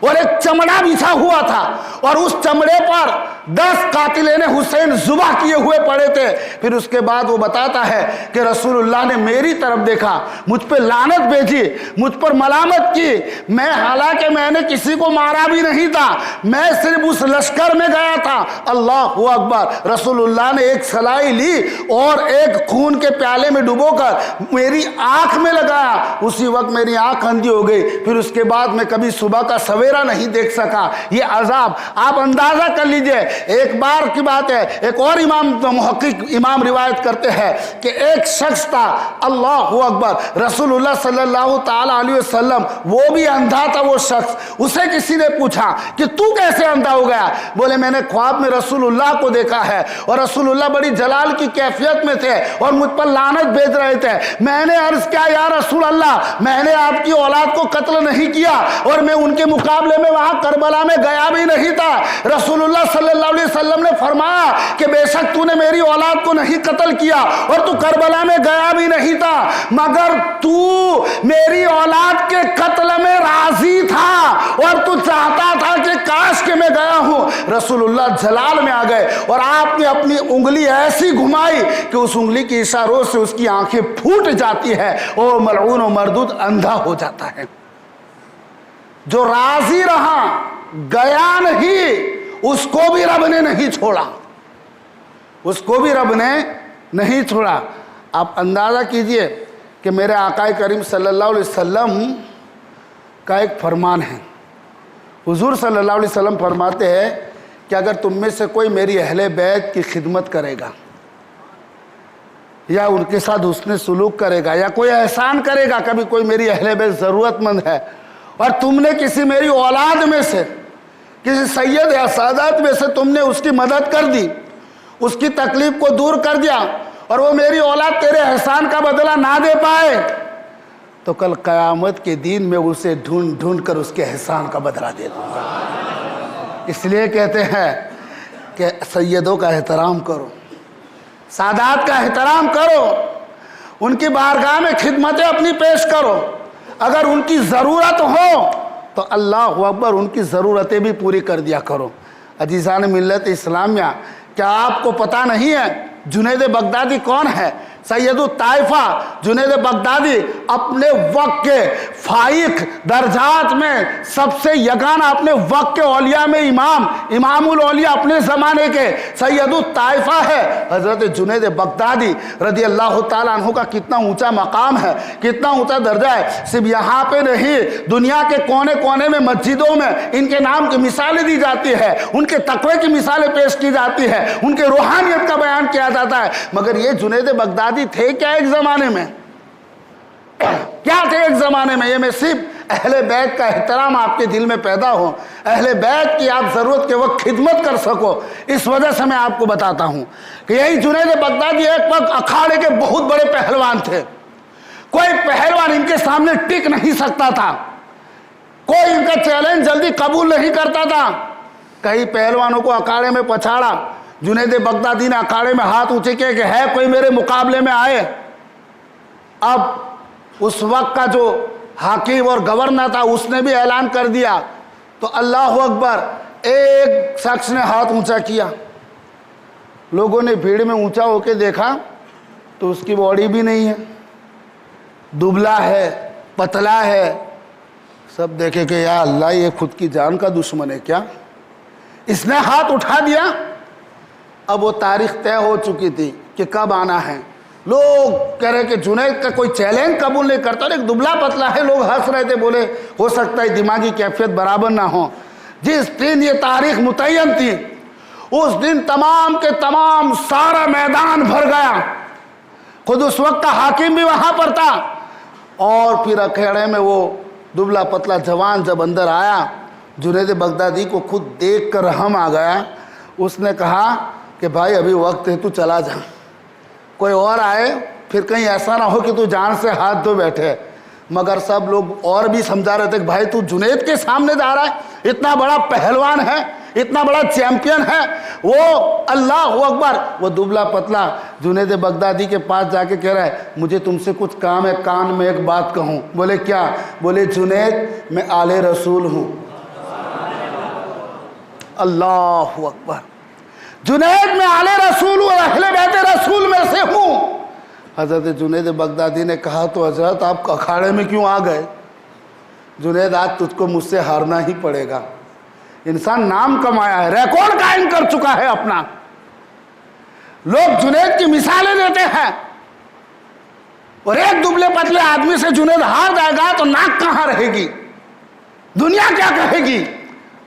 اور ایک چمڑا بچھا ہوا تھا اور اس چمڑے پر 10 قاتلین حسین ذبح کیے ہوئے پڑے تھے۔ پھر اس کے بعد وہ بتاتا ہے کہ رسول اللہ نے میری طرف دیکھا، مجھ پہ لعنت بھیجی، مجھ پر ملامت کی۔ میں حالانکہ میں نے کسی کو مارا بھی نہیں تھا، میں صرف اس لشکر میں گیا تھا۔ اللہ اکبر۔ رسول اللہ نے ایک سلائی لی اور ایک خون کے پیالے میں ڈبو کر میری آنکھ میں لگایا، اسی وقت میری آنکھ اندھی ہو گئی۔ پھر اس کے بعد میں کبھی صبح کا سویرا نہیں دیکھ سکا۔ یہ عذاب آپ اندازہ کر لیجئے۔ ایک بار کی بات ہے، ایک اور محقق امام روایت کرتے ہیں کہ ایک شخص تھا، اللہ اکبر، رسول اللہ صلی اللہ تعالی علیہ وسلم، وہ بھی اندھا تھا وہ شخص۔ اسے کسی نے پوچھا کہ تو کیسے اندھا ہو گیا؟ بولے میں نے خواب میں رسول اللہ کو دیکھا ہے اور رسول اللہ بڑی جلال کی کیفیت میں تھے اور مجھ پر لعنت بھیج رہے تھے۔ میں نے عرض کیا یا رسول اللہ، میں نے آپ کی اولاد کو قتل نہیں کیا اور میں ان کے مقابلے میں وہاں کربلا میں گیا بھی نہیں تھا۔ رسول اللہ صلی اللہ علیہ وسلم نے فرمایا کہ بے شک تو نے میری اولاد کو نہیں قتل کیا اور تو کربلا میں گیا بھی نہیں تھا، مگر تو میری اولاد کے قتل میں راضی تھا اور تو چاہتا تھا کہ کاش کہ میں گیا ہوں۔ رسول اللہ جلال میں آ گئے اور آپ نے اپنی انگلی ایسی گھمائی کہ اس انگلی کی اشاروں سے اس کی آنکھیں پھوٹ جاتی ہے اور ملعون و مردود اندھا ہو جاتا ہے۔ جو راضی رہا گیا نہیں، اس کو بھی رب نے نہیں چھوڑا، اس کو بھی رب نے نہیں چھوڑا۔ آپ اندازہ کیجئے کہ میرے آقا کریم صلی اللہ علیہ وسلم کا ایک فرمان ہے۔ حضور صلی اللہ علیہ وسلم فرماتے ہیں کہ اگر تم میں سے کوئی میری اہل بیت کی خدمت کرے گا یا ان کے ساتھ حسن سلوک کرے گا یا کوئی احسان کرے گا، کبھی کوئی میری اہل بیت ضرورت مند ہے اور تم نے کسی میری اولاد میں سے، کسی سید یا سادات میں سے تم نے اس کی مدد کر دی، اس کی تکلیف کو دور کر دیا اور وہ میری اولاد تیرے احسان کا بدلہ نہ دے پائے، تو کل قیامت کے دن میں اسے ڈھونڈ ڈھونڈ کر اس کے احسان کا بدلہ دے دوں گا۔ اس لیے کہتے ہیں کہ سیدوں کا احترام کرو، سادات کا احترام کرو، ان کی بارگاہ میں خدمتیں اپنی پیش کرو۔ اگر ان کی ضرورت ہو تو اللہ اکبر ان کی ضرورتیں بھی پوری کر دیا کرو۔ عزیزان ملت اسلامیہ، کیا آپ کو پتہ نہیں ہے جنید بغدادی کون ہے؟ سید الطائفہ جنید بغدادی اپنے وقت کے فائق درجات میں سب سے یگانہ، اپنے وقت کے اولیاء میں امام الاولیاء اپنے زمانے کے سید الطائفہ ہے حضرت جنید بغدادی رضی اللہ تعالیٰ عنہ کا۔ کتنا اونچا مقام ہے، کتنا اونچا درجہ ہے۔ صرف یہاں پہ نہیں، دنیا کے کونے کونے میں مسجدوں میں ان کے نام کی مثالیں دی جاتی ہے، ان کے تقوی کی مثالیں پیش کی جاتی ہے، ان کے روحانیت کا بیان کیا جاتا ہے۔ مگر یہ جنید بغدادی تھے کیا ایک زمانے میں؟ کیا تھے ایک زمانے میں؟ یہ میں صرف اہل بیت کا احترام آپ کے دل میں پیدا ہو، اہل بیت کی آپ ضرورت کے وقت خدمت کر سکو، اس وجہ سے میں آپ کو بتاتا ہوں کہ یہی جنید بغدادی ایک وقت اکھاڑے کے بہت بڑے پہلوان تھے۔ کوئی پہلوان ان کے سامنے ٹک نہیں سکتا تھا، کوئی ان کا چیلنج جلدی قبول نہیں کرتا تھا۔ کئی پہلوانوں کو اکھاڑے میں پچھاڑا، جنید بغدادی نے اکھاڑے میں ہاتھ اونچے کیے کہ ہے کوئی میرے مقابلے میں آئے۔ اب اس وقت کا جو حاکم اور گورنر تھا اس نے بھی اعلان کر دیا، تو اللہ اکبر، ایک شخص نے ہاتھ اونچا کیا، لوگوں نے بھیڑ میں اونچا ہو کے دیکھا تو اس کی باڈی بھی نہیں ہے، دبلا ہے، پتلا ہے۔ سب دیکھے کہ یا اللہ، یہ خود کی جان کا دشمن ہے کیا؟ اس نے ہاتھ اٹھا دیا۔ اب وہ تاریخ طے ہو چکی تھی کہ کب آنا ہے۔ لوگ کہہ رہے کہ جنید کا کوئی چیلنج قبول نہیں کرتا، اور ایک دبلا پتلا ہے۔ لوگ ہنس رہے تھے، بولے ہو سکتا ہے دماغی کیفیت برابر نہ ہو۔ جس دن یہ تاریخ متعین تھی اس دن تمام کے تمام سارا میدان بھر گیا، خود اس وقت کا حاکم بھی وہاں پر تھا، اور پھر اکھاڑے میں وہ دبلا پتلا جوان جب اندر آیا، جنید بغدادی کو خود دیکھ کر رحم آ گیا۔ اس نے کہا کہ بھائی ابھی وقت ہے، تو چلا جا، کوئی اور آئے، پھر کہیں ایسا نہ ہو کہ تو جان سے ہاتھ دھو بیٹھے۔ مگر سب لوگ اور بھی سمجھا رہے تھے کہ بھائی تو جنید کے سامنے جا رہا ہے، اتنا بڑا پہلوان ہے، اتنا بڑا چیمپئن ہے وہ، اللہ اکبر۔ وہ دبلا پتلا جنید بغدادی کے پاس جا کے کہہ رہا ہے مجھے تم سے کچھ کام ہے، کان میں ایک بات کہوں۔ بولے کیا؟ بولے جنید، میں آل رسول ہوں، اللہ اکبر. جنید میں آل رسول و اہل بیت رسول میں سے ہوں. حضرت جنید بغدادی نے کہا تو حضرت آپ اکھاڑے میں کیوں آ گئے؟ جنید آج تجھ کو مجھ سے ہارنا ہی پڑے گا. انسان نام کمایا ہے, ریکارڈ قائم کر چکا ہے اپنا. لوگ جنید کی مثالیں دیتے ہیں, اور ایک دبلے پتلے آدمی سے جنید ہار جائے گا تو ناک کہاں رہے گی, دنیا کیا کہے گی؟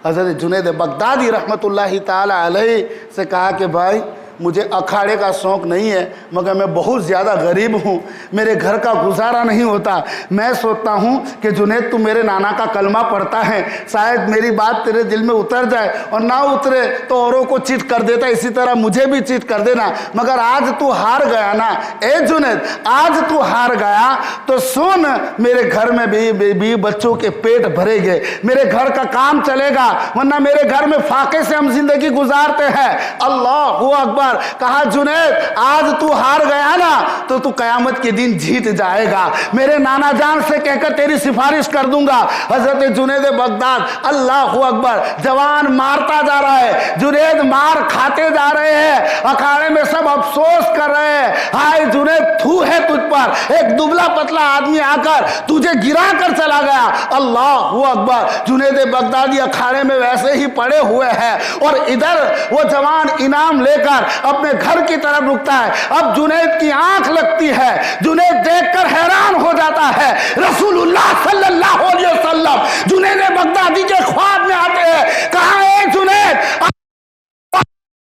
حضرت جنید بغدادی رحمت اللہ تعالی علیہ سے کہا کہ بھائی مجھے اکھاڑے کا شوق نہیں ہے, مگر میں بہت زیادہ غریب ہوں, میرے گھر کا گزارا نہیں ہوتا. میں سوچتا ہوں کہ جنید تو میرے نانا کا کلمہ پڑھتا ہے, شاید میری بات تیرے دل میں اتر جائے, اور نہ اترے تو اوروں کو چیت کر دیتا, اسی طرح مجھے بھی چیت کر دینا. مگر آج تو ہار گیا نا, اے جنید آج تو ہار گیا تو سن, میرے گھر میں بھی بچوں کے پیٹ بھرے گئے, میرے گھر کا کام چلے گا, ورنہ میرے گھر میں فاقے سے ہم زندگی گزارتے ہیں. اللہ اکبر. کہا جنید آج تو ہار گیا نا تو قیامت کے دن جیت جائے گا, میرے نانا جان سے کہہ کر تیری سفارش کر دوں گا. حضرت جنید بغداد, اللہ اکبر, جوان مارتا جا رہا ہے, جنید مار کھاتے جا رہے ہیں, اکھاڑے میں سب افسوس کر رہے ہیں, ہائے جنید تھو ہے تجھ پر. ایک دبلا پتلا آدمی آ کر تجھے گرا کر چلا گیا. اللہ اکبر. جنید بغدادی اکھاڑے میں ویسے ہی پڑے ہوئے ہیں, اور ادھر وہ جوان انعام لے کر اپنے گھر کی طرف رکتا ہے. اب جنید کی آنکھ لگتی ہے, جنید دیکھ کر حیران ہو جاتا ہے. رسول اللہ صلی اللہ علیہ وسلم جنید بغدادی کے خواب میں آتے ہیں. کہاں ہے جنید؟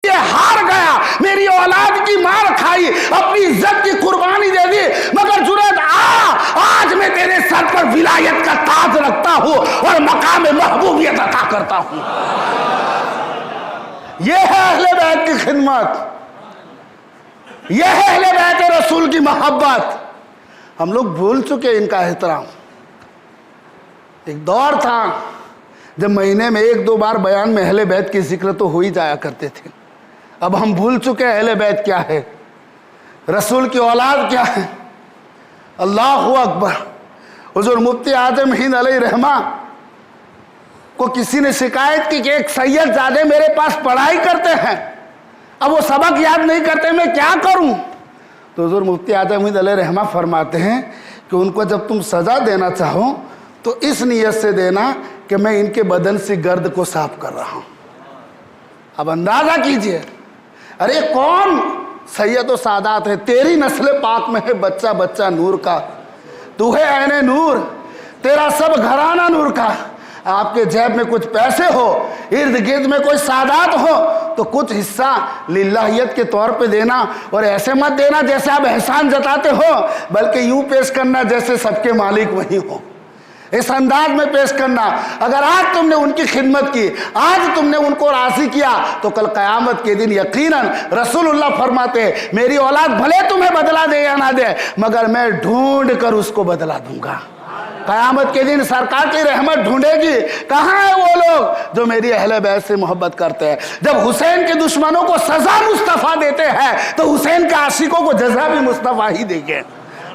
یہ ہار گیا, میری اولاد کی مار کھائی, اپنی عزت کی قربانی دے دی, مگر جنید آج میں تیرے سر پر ولایت کا تاج رکھتا ہوں اور مقام محبوبیت عطا کرتا ہوں. یہ ہے اہل بیت کی خدمت, یہ ہے اہل بیت رسول کی محبت. ہم لوگ بھول چکے ان کا احترام. ایک دور تھا جب مہینے میں 1-2 بار بیان میں اہل بیت کی ذکر تو ہو ہی جایا کرتے تھے. اب ہم بھول چکے اہل بیت کیا ہے, رسول کی اولاد کیا ہے. اللہ اکبر. حضور مفتی اعظم ہند علیہ رحمہ کو کسی نے شکایت کی کہ ایک سید زادے میرے پاس پڑھائی کرتے ہیں, اب وہ سبق یاد نہیں کرتے, میں کیا کروں؟ تو حضور مفتی اعظم ہند علیہ رحمہ فرماتے ہیں کہ ان کو جب تم سزا دینا چاہو تو اس نیت سے دینا کہ میں ان کے بدن سے گرد کو صاف کر رہا ہوں. اب اندازہ کیجئے, ارے کون سید و سادات ہے, تیری نسل پاک میں ہے بچہ بچہ نور کا, تو ہے عین نور, تیرا سب گھرانہ نور کا. آپ کے جیب میں کچھ پیسے ہو, ارد گرد میں کوئی سادات ہو, تو کچھ حصہ للہیت کے طور پہ دینا, اور ایسے مت دینا جیسے آپ احسان جتاتے ہو, بلکہ یوں پیش کرنا جیسے سب کے مالک وہی ہو. اس انداز میں پیش کرنا. اگر آج تم نے ان کی خدمت کی, آج تم نے ان کو راضی کیا, تو کل قیامت کے دن یقیناً رسول اللہ فرماتے ہیں میری اولاد بھلے تمہیں بدلہ دے یا نہ دے, مگر میں ڈھونڈ کر اس کو بدلہ دوں گا. قیامت کے دن سرکار کی رحمت ڈھونڈے گی. کہاں ہیں وہ لوگ جو میری اہل بیت سے محبت کرتے ہیں؟ جب حسین کے دشمنوں کو سزا مصطفیٰ دیتے ہیں تو حسین کے عاشقوں کو جزا بھی مصطفیٰ ہی دیں گے,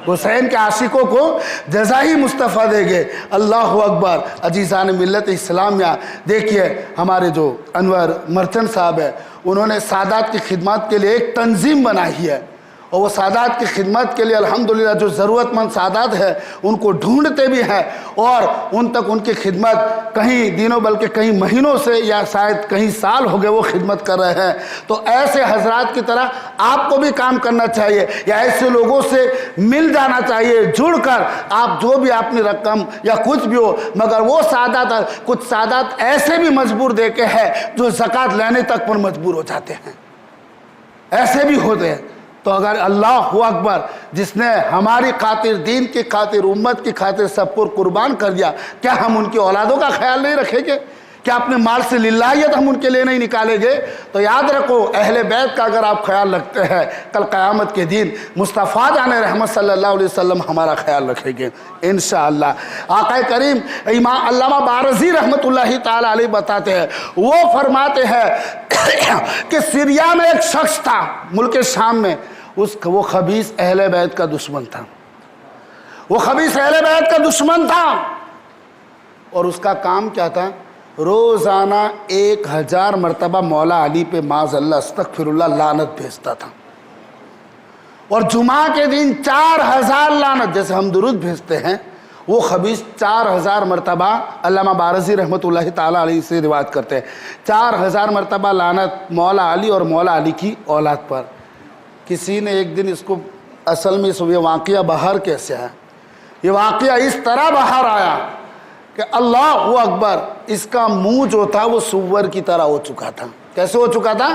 حسین کے عاشقوں کو جزا ہی مصطفیٰ دیں گے. اللہ اکبر. عزیزان ملت اسلامیہ, دیکھیے ہمارے جو انور مرچنٹ صاحب ہیں, انہوں نے سادات کی خدمات کے لیے ایک تنظیم بنائی ہے, اور وہ سادات کی خدمت کے لیے الحمدللہ جو ضرورت مند سادات ہیں ان کو ڈھونڈتے بھی ہیں, اور ان تک ان کی خدمت کہیں دنوں بلکہ کہیں مہینوں سے یا شاید کہیں سال ہو گئے وہ خدمت کر رہے ہیں. تو ایسے حضرات کی طرح آپ کو بھی کام کرنا چاہیے, یا ایسے لوگوں سے مل جانا چاہیے, جڑ کر آپ جو بھی اپنی رقم یا کچھ بھی ہو, مگر وہ سادات, کچھ سادات ایسے بھی مجبور دے کے ہیں جو زکوٰۃ لینے تک پر مجبور ہو جاتے ہیں, ایسے بھی ہوتے ہیں. تو اگر اللہ اکبر, جس نے ہماری خاطر, دین کی خاطر, امت کی خاطر سب کو قربان کر دیا, کیا ہم ان کی اولادوں کا خیال نہیں رکھیں گے؟ کیا اپنے مال سے للہیت ہم ان کے لیے نہیں نکالیں گے؟ تو یاد رکھو اہل بیت کا اگر آپ خیال رکھتے ہیں, کل قیامت کے دن مصطفیٰ جان رحمت صلی اللہ علیہ وسلم ہمارا خیال رکھیں گے انشاءاللہ. آقا کریم امام علامہ بارزی رحمت اللہ تعالی علیہ بتاتے ہیں, وہ فرماتے ہیں کہ سیریا میں ایک شخص تھا ملک شام میں, وہ خبیث اہل بیت کا دشمن تھا, وہ خبیث اہل بیت کا دشمن تھا, اور اس کا کام کیا تھا؟ روزانہ 1000 مرتبہ مولا علی پہ معاذ اللہ استغفر اللہ لعنت بھیجتا تھا، اور جمعہ کے دن 4000 لعنت، جیسے ہم درود بھیجتے ہیں وہ خبیث 4000 مرتبہ علامہ بارزی رحمۃ اللہ تعالیٰ علیہ سے روایت کرتے ہیں 4000 مرتبہ لعنت مولا علی اور مولا علی کی اولاد پر۔ کسی نے ایک دن اس کو اصل میں یہ واقعہ باہر کیسے ہے، یہ واقعہ اس طرح باہر آیا کہ اللہ اکبر، اس کا منہ جو تھا وہ سور کی طرح ہو چکا تھا۔ کیسے ہو چکا تھا؟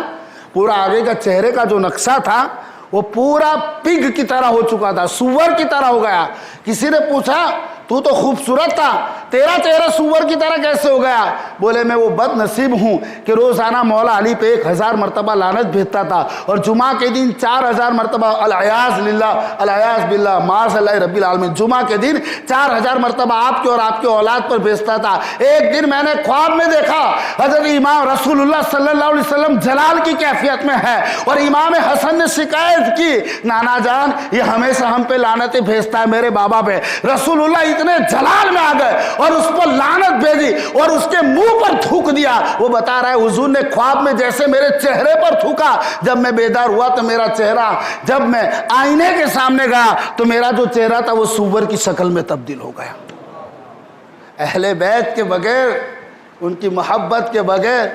پورا آگے کا چہرے کا جو نقشہ تھا وہ پورا پگ کی طرح ہو چکا تھا، سور کی طرح ہو گیا۔ کسی نے پوچھا تو خوبصورت تھا، تیرا چہرہ سور کی طرح کیسے ہو گیا؟ بولے میں وہ بد نصیب ہوں کہ روزانہ مولا علی پہ 1000 مرتبہ لعنت بھیجتا تھا، اور جمعہ کے دن 4000 مرتبہ العیاذ للہ العیاذ باللہ معاذ اللہ رب العالمین، جمعہ کے دن 4000 مرتبہ آپ کے اور آپ کے اولاد پر بھیجتا تھا۔ ایک دن میں نے خواب میں دیکھا حضرت امام رسول اللہ صلی اللہ علیہ وسلم جلال کی کیفیت میں ہے، اور امام حسن نے شکایت کی، نانا جان یہ ہمیشہ ہم پہ لعنتیں بھیجتا ہے، میرے بابا پہ۔ رسول اللہ اتنے جلال میں آ گئے اور اس پر لعنت بھیجی اور اس کے منہ پر تھوک دیا۔ وہ بتا رہا ہے حضور نے خواب میں جیسے میرے چہرے پر تھوکا، جب میں بیدار ہوا تو میرا چہرہ، جب میں آئینے کے سامنے گیا تو میرا جو چہرہ تھا وہ سور کی شکل میں تبدیل ہو گیا۔ اہل بیت کے بغیر، ان کی محبت کے بغیر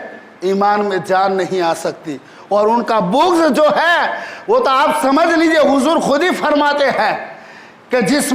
ایمان میں جان نہیں آ سکتی، اور ان کا بغض جو ہے وہ تو آپ سمجھ لیجئے، حضور خود ہی فرماتے ہیں کہ جس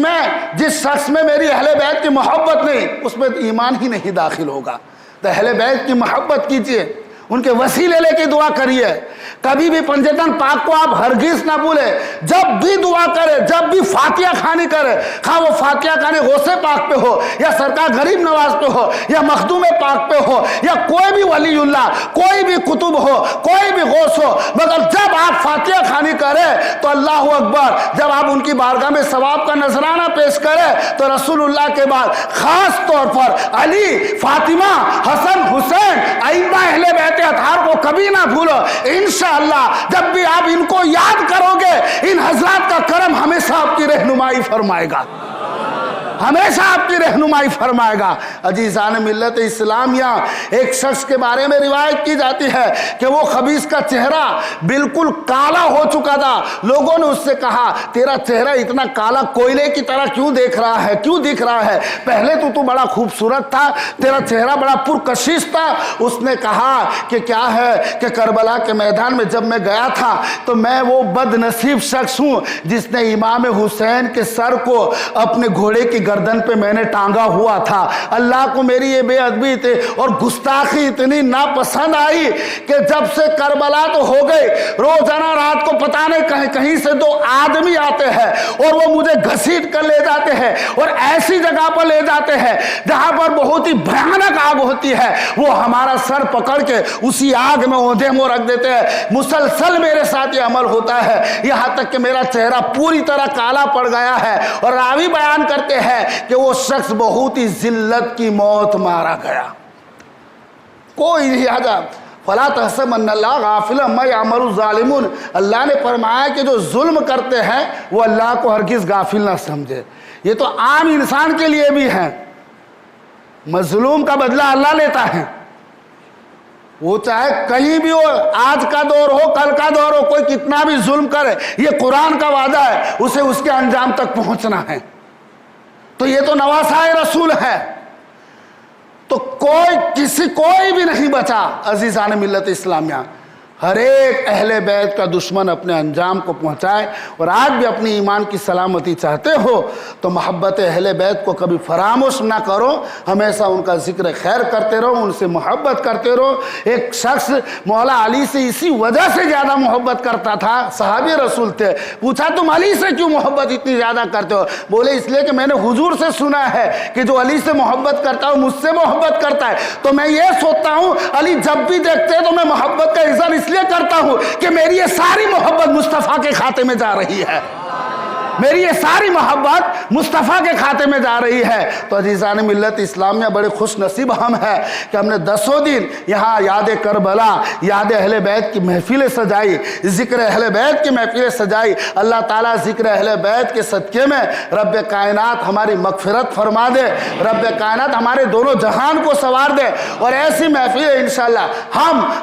شخص میں میری اہل بیت کی محبت نہیں، اس میں ایمان ہی نہیں داخل ہوگا۔ تو اہل بیت کی محبت کیجئے، ان کے وسیلے لے کے دعا کریے، کبھی بھی پنجتن پاک کو آپ ہرگز نہ بھولیں۔ جب بھی دعا کرے، جب بھی فاتحہ خوانی کرے، خواہ وہ فاتحہ خوانی غوث پاک پہ ہو، یا سرکار غریب نواز پہ ہو، یا مخدوم پاک پہ ہو، یا کوئی بھی ولی اللہ، کوئی بھی قطب ہو، کوئی بھی غوث ہو، مگر جب آپ فاتحہ خوانی کرے تو اللہ اکبر، جب آپ ان کی بارگاہ میں ثواب کا نذرانہ پیش کرے تو رسول اللہ کے بعد خاص طور پر علی، فاطمہ، حسن، حسین، ائمہ اہل بیت اطہار کو کبھی نہ بھولو۔ انشاءاللہ جب بھی آپ ان کو یاد کرو گے، ان حضرات کا کرم ہمیشہ آپ کی رہنمائی فرمائے گا، ہمیشہ آپ کی رہنمائی فرمائے گا۔ عزیزان ملت اسلامیہ، ایک شخص کے بارے میں روایت کی جاتی ہے کہ وہ خبیث کا چہرہ بالکل کالا ہو چکا تھا۔ لوگوں نے اس سے کہا تیرا چہرہ اتنا کالا کوئلے کی طرح کیوں دیکھ رہا ہے، کیوں دکھ رہا ہے؟ پہلے تو بڑا خوبصورت تھا، تیرا چہرہ بڑا پرکشش تھا۔ اس نے کہا کہ کیا ہے کہ کربلا کے میدان میں جب میں گیا تھا تو میں وہ بد نصیب شخص ہوں جس نے امام حسین کے سر کو اپنے گھوڑے کی گردن پہ میں نے ٹانگا ہوا تھا۔ اللہ کو میری یہ بے ادبی تھی اور گستاخی اتنی ناپسند آئی کہ جب سے کربلا تو ہو گئی، روزانہ رات کو پتہ نہیں کہیں سے 2 آدمی آتے ہیں اور وہ مجھے گھسیٹ کر لے جاتے ہیں اور ایسی جگہ پر لے جاتے ہیں جہاں پر بہت ہی بھیانک آگ ہوتی ہے۔ وہ ہمارا سر پکڑ کے اسی آگ میں اوندھے منہ رکھ دیتے ہیں۔ مسلسل میرے ساتھ یہ عمل ہوتا ہے، یہاں تک کہ میرا چہرہ پوری طرح کالا پڑ گیا ہے، اور راوی بیان کرتے ہیں کہ وہ شخص بہت ہی ذلت کی موت مارا گیا۔ کوئی نہیں آجا فلا تحسبن اللہ غافلا عما یعمل الظالمون، اللہ نے فرمایا کہ جو ظلم کرتے ہیں وہ اللہ کو ہرگز غافل نہ سمجھے۔ یہ تو عام انسان کے لیے بھی ہے، مظلوم کا بدلہ اللہ لیتا ہے، وہ چاہے کہیں بھی ہو، آج کا دور ہو، کل کا دور ہو، کوئی کتنا بھی ظلم کرے، یہ قرآن کا وعدہ ہے، اسے اس کے انجام تک پہنچنا ہے۔ تو یہ تو نواسائے رسول ہے، تو کوئی بھی نہیں بچا۔ عزیزان ملت اسلامیہ، ہر ایک اہل بیت کا دشمن اپنے انجام کو پہنچائے، اور آج بھی اپنی ایمان کی سلامتی چاہتے ہو تو محبت اہل بیت کو کبھی فراموش نہ کرو، ہمیشہ ان کا ذکر خیر کرتے رہو، ان سے محبت کرتے رہو۔ ایک شخص مولا علی سے اسی وجہ سے زیادہ محبت کرتا تھا، صحابی رسول تھے، پوچھا تم علی سے کیوں محبت اتنی زیادہ کرتے ہو؟ بولے اس لیے کہ میں نے حضور سے سنا ہے کہ جو علی سے محبت کرتا ہے مجھ سے محبت کرتا ہے، تو میں یہ سوچتا ہوں علی جب بھی دیکھتے ہیں تو میں محبت کا اظہار اس لیے کرتا ہوں کہ میری یہ ساری محبت مصطفیٰ کے کھاتے میں جا رہی ہے۔ میری یہ ساری محبت مصطفیٰ کے کھاتے میں جا رہی ہے۔ تو عزیزان ملت اسلامیہ بڑے خوش نصیب ہم ہیں کہ ہم نے 10 دن یہاں یاد کربلا، یاد اہل بیت کی محفلیں سجائی، ذکر اہل بیت کی محفلیں سجائی۔ اللہ تعالیٰ ذکر اہل بیت کے صدقے میں رب کائنات ہماری مغفرت فرما دے، رب کائنات ہمارے دونوں جہان کو سنوار دے، اور ایسی محفلیں انشاءاللہ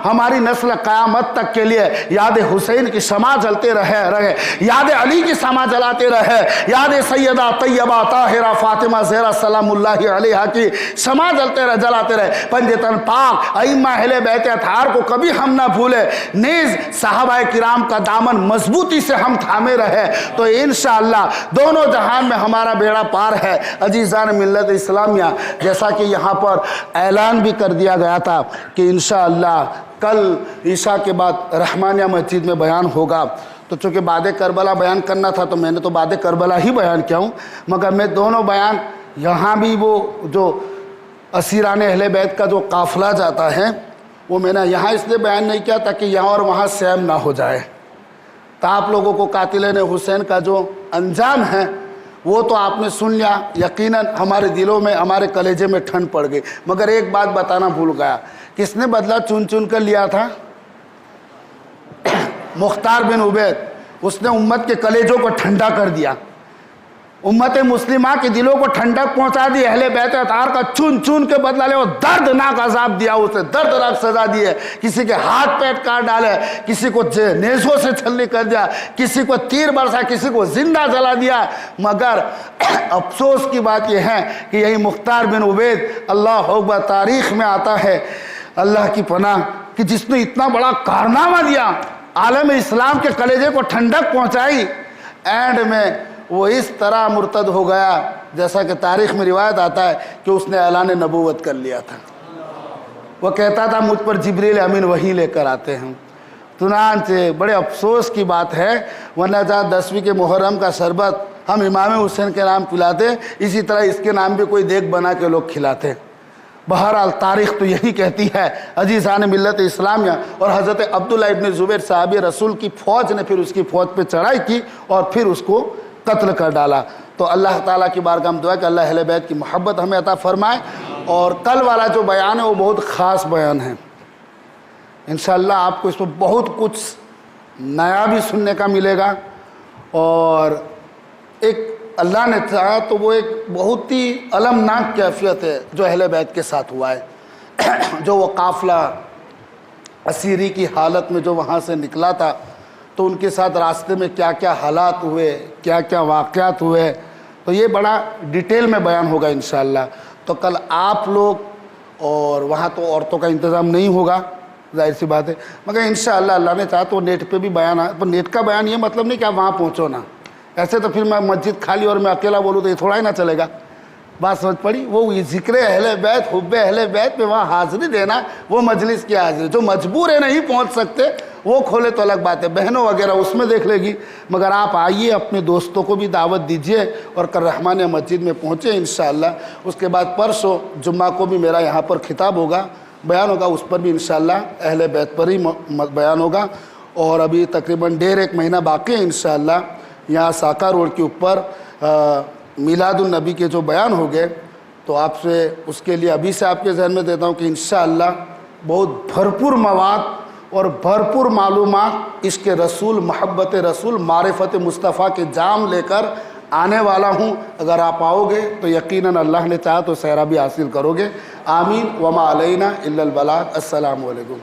ہماری نسل قیامت تک کے لیے یاد حسین کی شمع جلتے رہے، یاد علی کی شمع جلاتے رہے، یاد سیدہ طیبہ طاہرہ فاطمہ زہرا سلام اللہ علیہا کی شمع جلاتے رہے۔ پنجتن پاک ائمہ اہل بیت اطہار کو کبھی ہم نہ بھولے، نیز صحابہ کرام کا دامن مضبوطی سے ہم تھامے رہے، تو انشاءاللہ دونوں جہان میں ہمارا بیڑا پار ہے۔ عزیزان ملت اسلامیہ، جیسا کہ یہاں پر اعلان بھی کر دیا گیا تھا کہ انشاءاللہ کل عشاء کے بعد رحمانیہ مسجد میں بیان ہوگا، تو چونکہ بعد کربلا بیان کرنا تھا تو میں نے تو بعد کربلا ہی بیان کیا ہوں، مگر میں دونوں بیان یہاں بھی وہ جو اسیران اہل بیت کا جو قافلہ جاتا ہے وہ میں نے یہاں اس لیے بیان نہیں کیا تاکہ یہاں اور وہاں سیم نہ ہو جائے۔ تو آپ لوگوں کو قاتلین حسین کا جو انجام ہے وہ تو آپ نے سن لیا، یقیناً ہمارے دلوں میں، ہمارے کلیجے میں ٹھنڈ پڑ گئی، مگر ایک بات بتانا بھول گیا، کس نے بدلہ چن کر لیا تھا؟ مختار بن عبید، اس نے امت کے کلیجوں کو ٹھنڈا کر دیا، امت مسلمہ کے دلوں کو ٹھنڈک پہنچا دی، اہل بیت اطہار کا چن کے بدلہ لے، وہ دردناک عذاب دیا، اسے دردناک سزا دی ہے، کسی کے ہاتھ پیٹ کاٹ ڈالے، کسی کو نیزوں سے چھلنی کر دیا، کسی کو تیر برسا، کسی کو زندہ جلا دیا، مگر افسوس کی بات یہ ہے کہ یہی مختار بن عبید اللہ اکبر تاریخ میں آتا ہے، اللہ کی پناہ، کہ جس نے اتنا بڑا کارنامہ دیا، عالم اسلام کے کلیجے کو ٹھنڈک پہنچائی، اینڈ میں وہ اس طرح مرتد ہو گیا جیسا کہ تاریخ میں روایت آتا ہے کہ اس نے اعلان نبوت کر لیا تھا۔ وہ کہتا تھا مجھ پر جبریل امین وہی لے کر آتے ہیں۔ چنانچہ بڑے افسوس کی بات ہے، ورنہ جہاں 10ویں کے محرم کا شربت ہم امام حسین کے نام پلاتے، اسی طرح اس کے نام بھی کوئی دیگ بنا کے لوگ کھلاتے۔ بہرحال تاریخ تو یہی کہتی ہے عزیزان ملت اسلامیہ، اور حضرت عبداللہ ابن زبیر صحابی رسول کی فوج نے پھر اس کی فوج پہ چڑھائی کی اور پھر اس کو قتل کر ڈالا۔ تو اللہ تعالیٰ کی بارگاہ میں دعا ہے کہ اللہ اہل بیت کی محبت ہمیں عطا فرمائے، اور کل والا جو بیان ہے وہ بہت خاص بیان ہے، انشاءاللہ آپ کو اس میں بہت کچھ نیا بھی سننے کا ملے گا، اور ایک اللہ نے چاہا تو وہ ایک بہت ہی المناک کیفیت ہے جو اہل بیت کے ساتھ ہوا ہے۔ جو وہ قافلہ اسیری کی حالت میں جو وہاں سے نکلا تھا، تو ان کے ساتھ راستے میں کیا کیا حالات ہوئے، کیا کیا واقعات ہوئے، تو یہ بڑا ڈیٹیل میں بیان ہوگا انشاءاللہ۔ تو کل آپ لوگ، اور وہاں تو عورتوں کا انتظام نہیں ہوگا، ظاہر سی بات ہے، مگر انشاءاللہ اللہ نے چاہا تو نیٹ پہ بھی بیان ہے۔ پر نیٹ کا بیان یہ مطلب نہیں کہ آپ وہاں پہنچو نا، ایسے تو پھر میں مسجد خالی اور میں اکیلا بولوں تو یہ تھوڑا ہی نہ چلے گا۔ بات سمجھ پڑی؟ وہ ذکر اہل بیت، حب اہل بیت میں وہاں حاضری دینا، وہ مجلس کی حاضری، جو مجبور ہے نہیں پہنچ سکتے وہ کھولے تو الگ بات ہے، بہنوں وغیرہ اس میں دیکھ لے گی، مگر آپ آئیے، اپنے دوستوں کو بھی دعوت دیجئے اور کل رحمانیہ مسجد میں پہنچے انشاءاللہ۔ اس کے بعد پرسوں جمعہ کو بھی میرا یہاں پر خطاب ہوگا، بیان ہوگا، اس پر بھی انشاءاللہ اہل بیت پر ہی بیان ہوگا، اور ابھی تقریباً 1.5 مہینہ باقی ہے انشاءاللہ۔ یہاں ساکا روڈ کے اوپر میلاد النبی کے جو بیان ہو گئے، تو آپ سے اس کے لیے ابھی سے آپ کے ذہن میں دیتا ہوں کہ انشاءاللہ بہت بھرپور مواد اور بھرپور معلومات عشق رسول، محبت رسول، معرفت مصطفیٰ کے جام لے کر آنے والا ہوں۔ اگر آپ آؤ گے تو یقیناً اللہ نے چاہا تو سہرا بھی حاصل کرو گے۔ آمین وما علینا الا البلاغ۔ السلام علیکم۔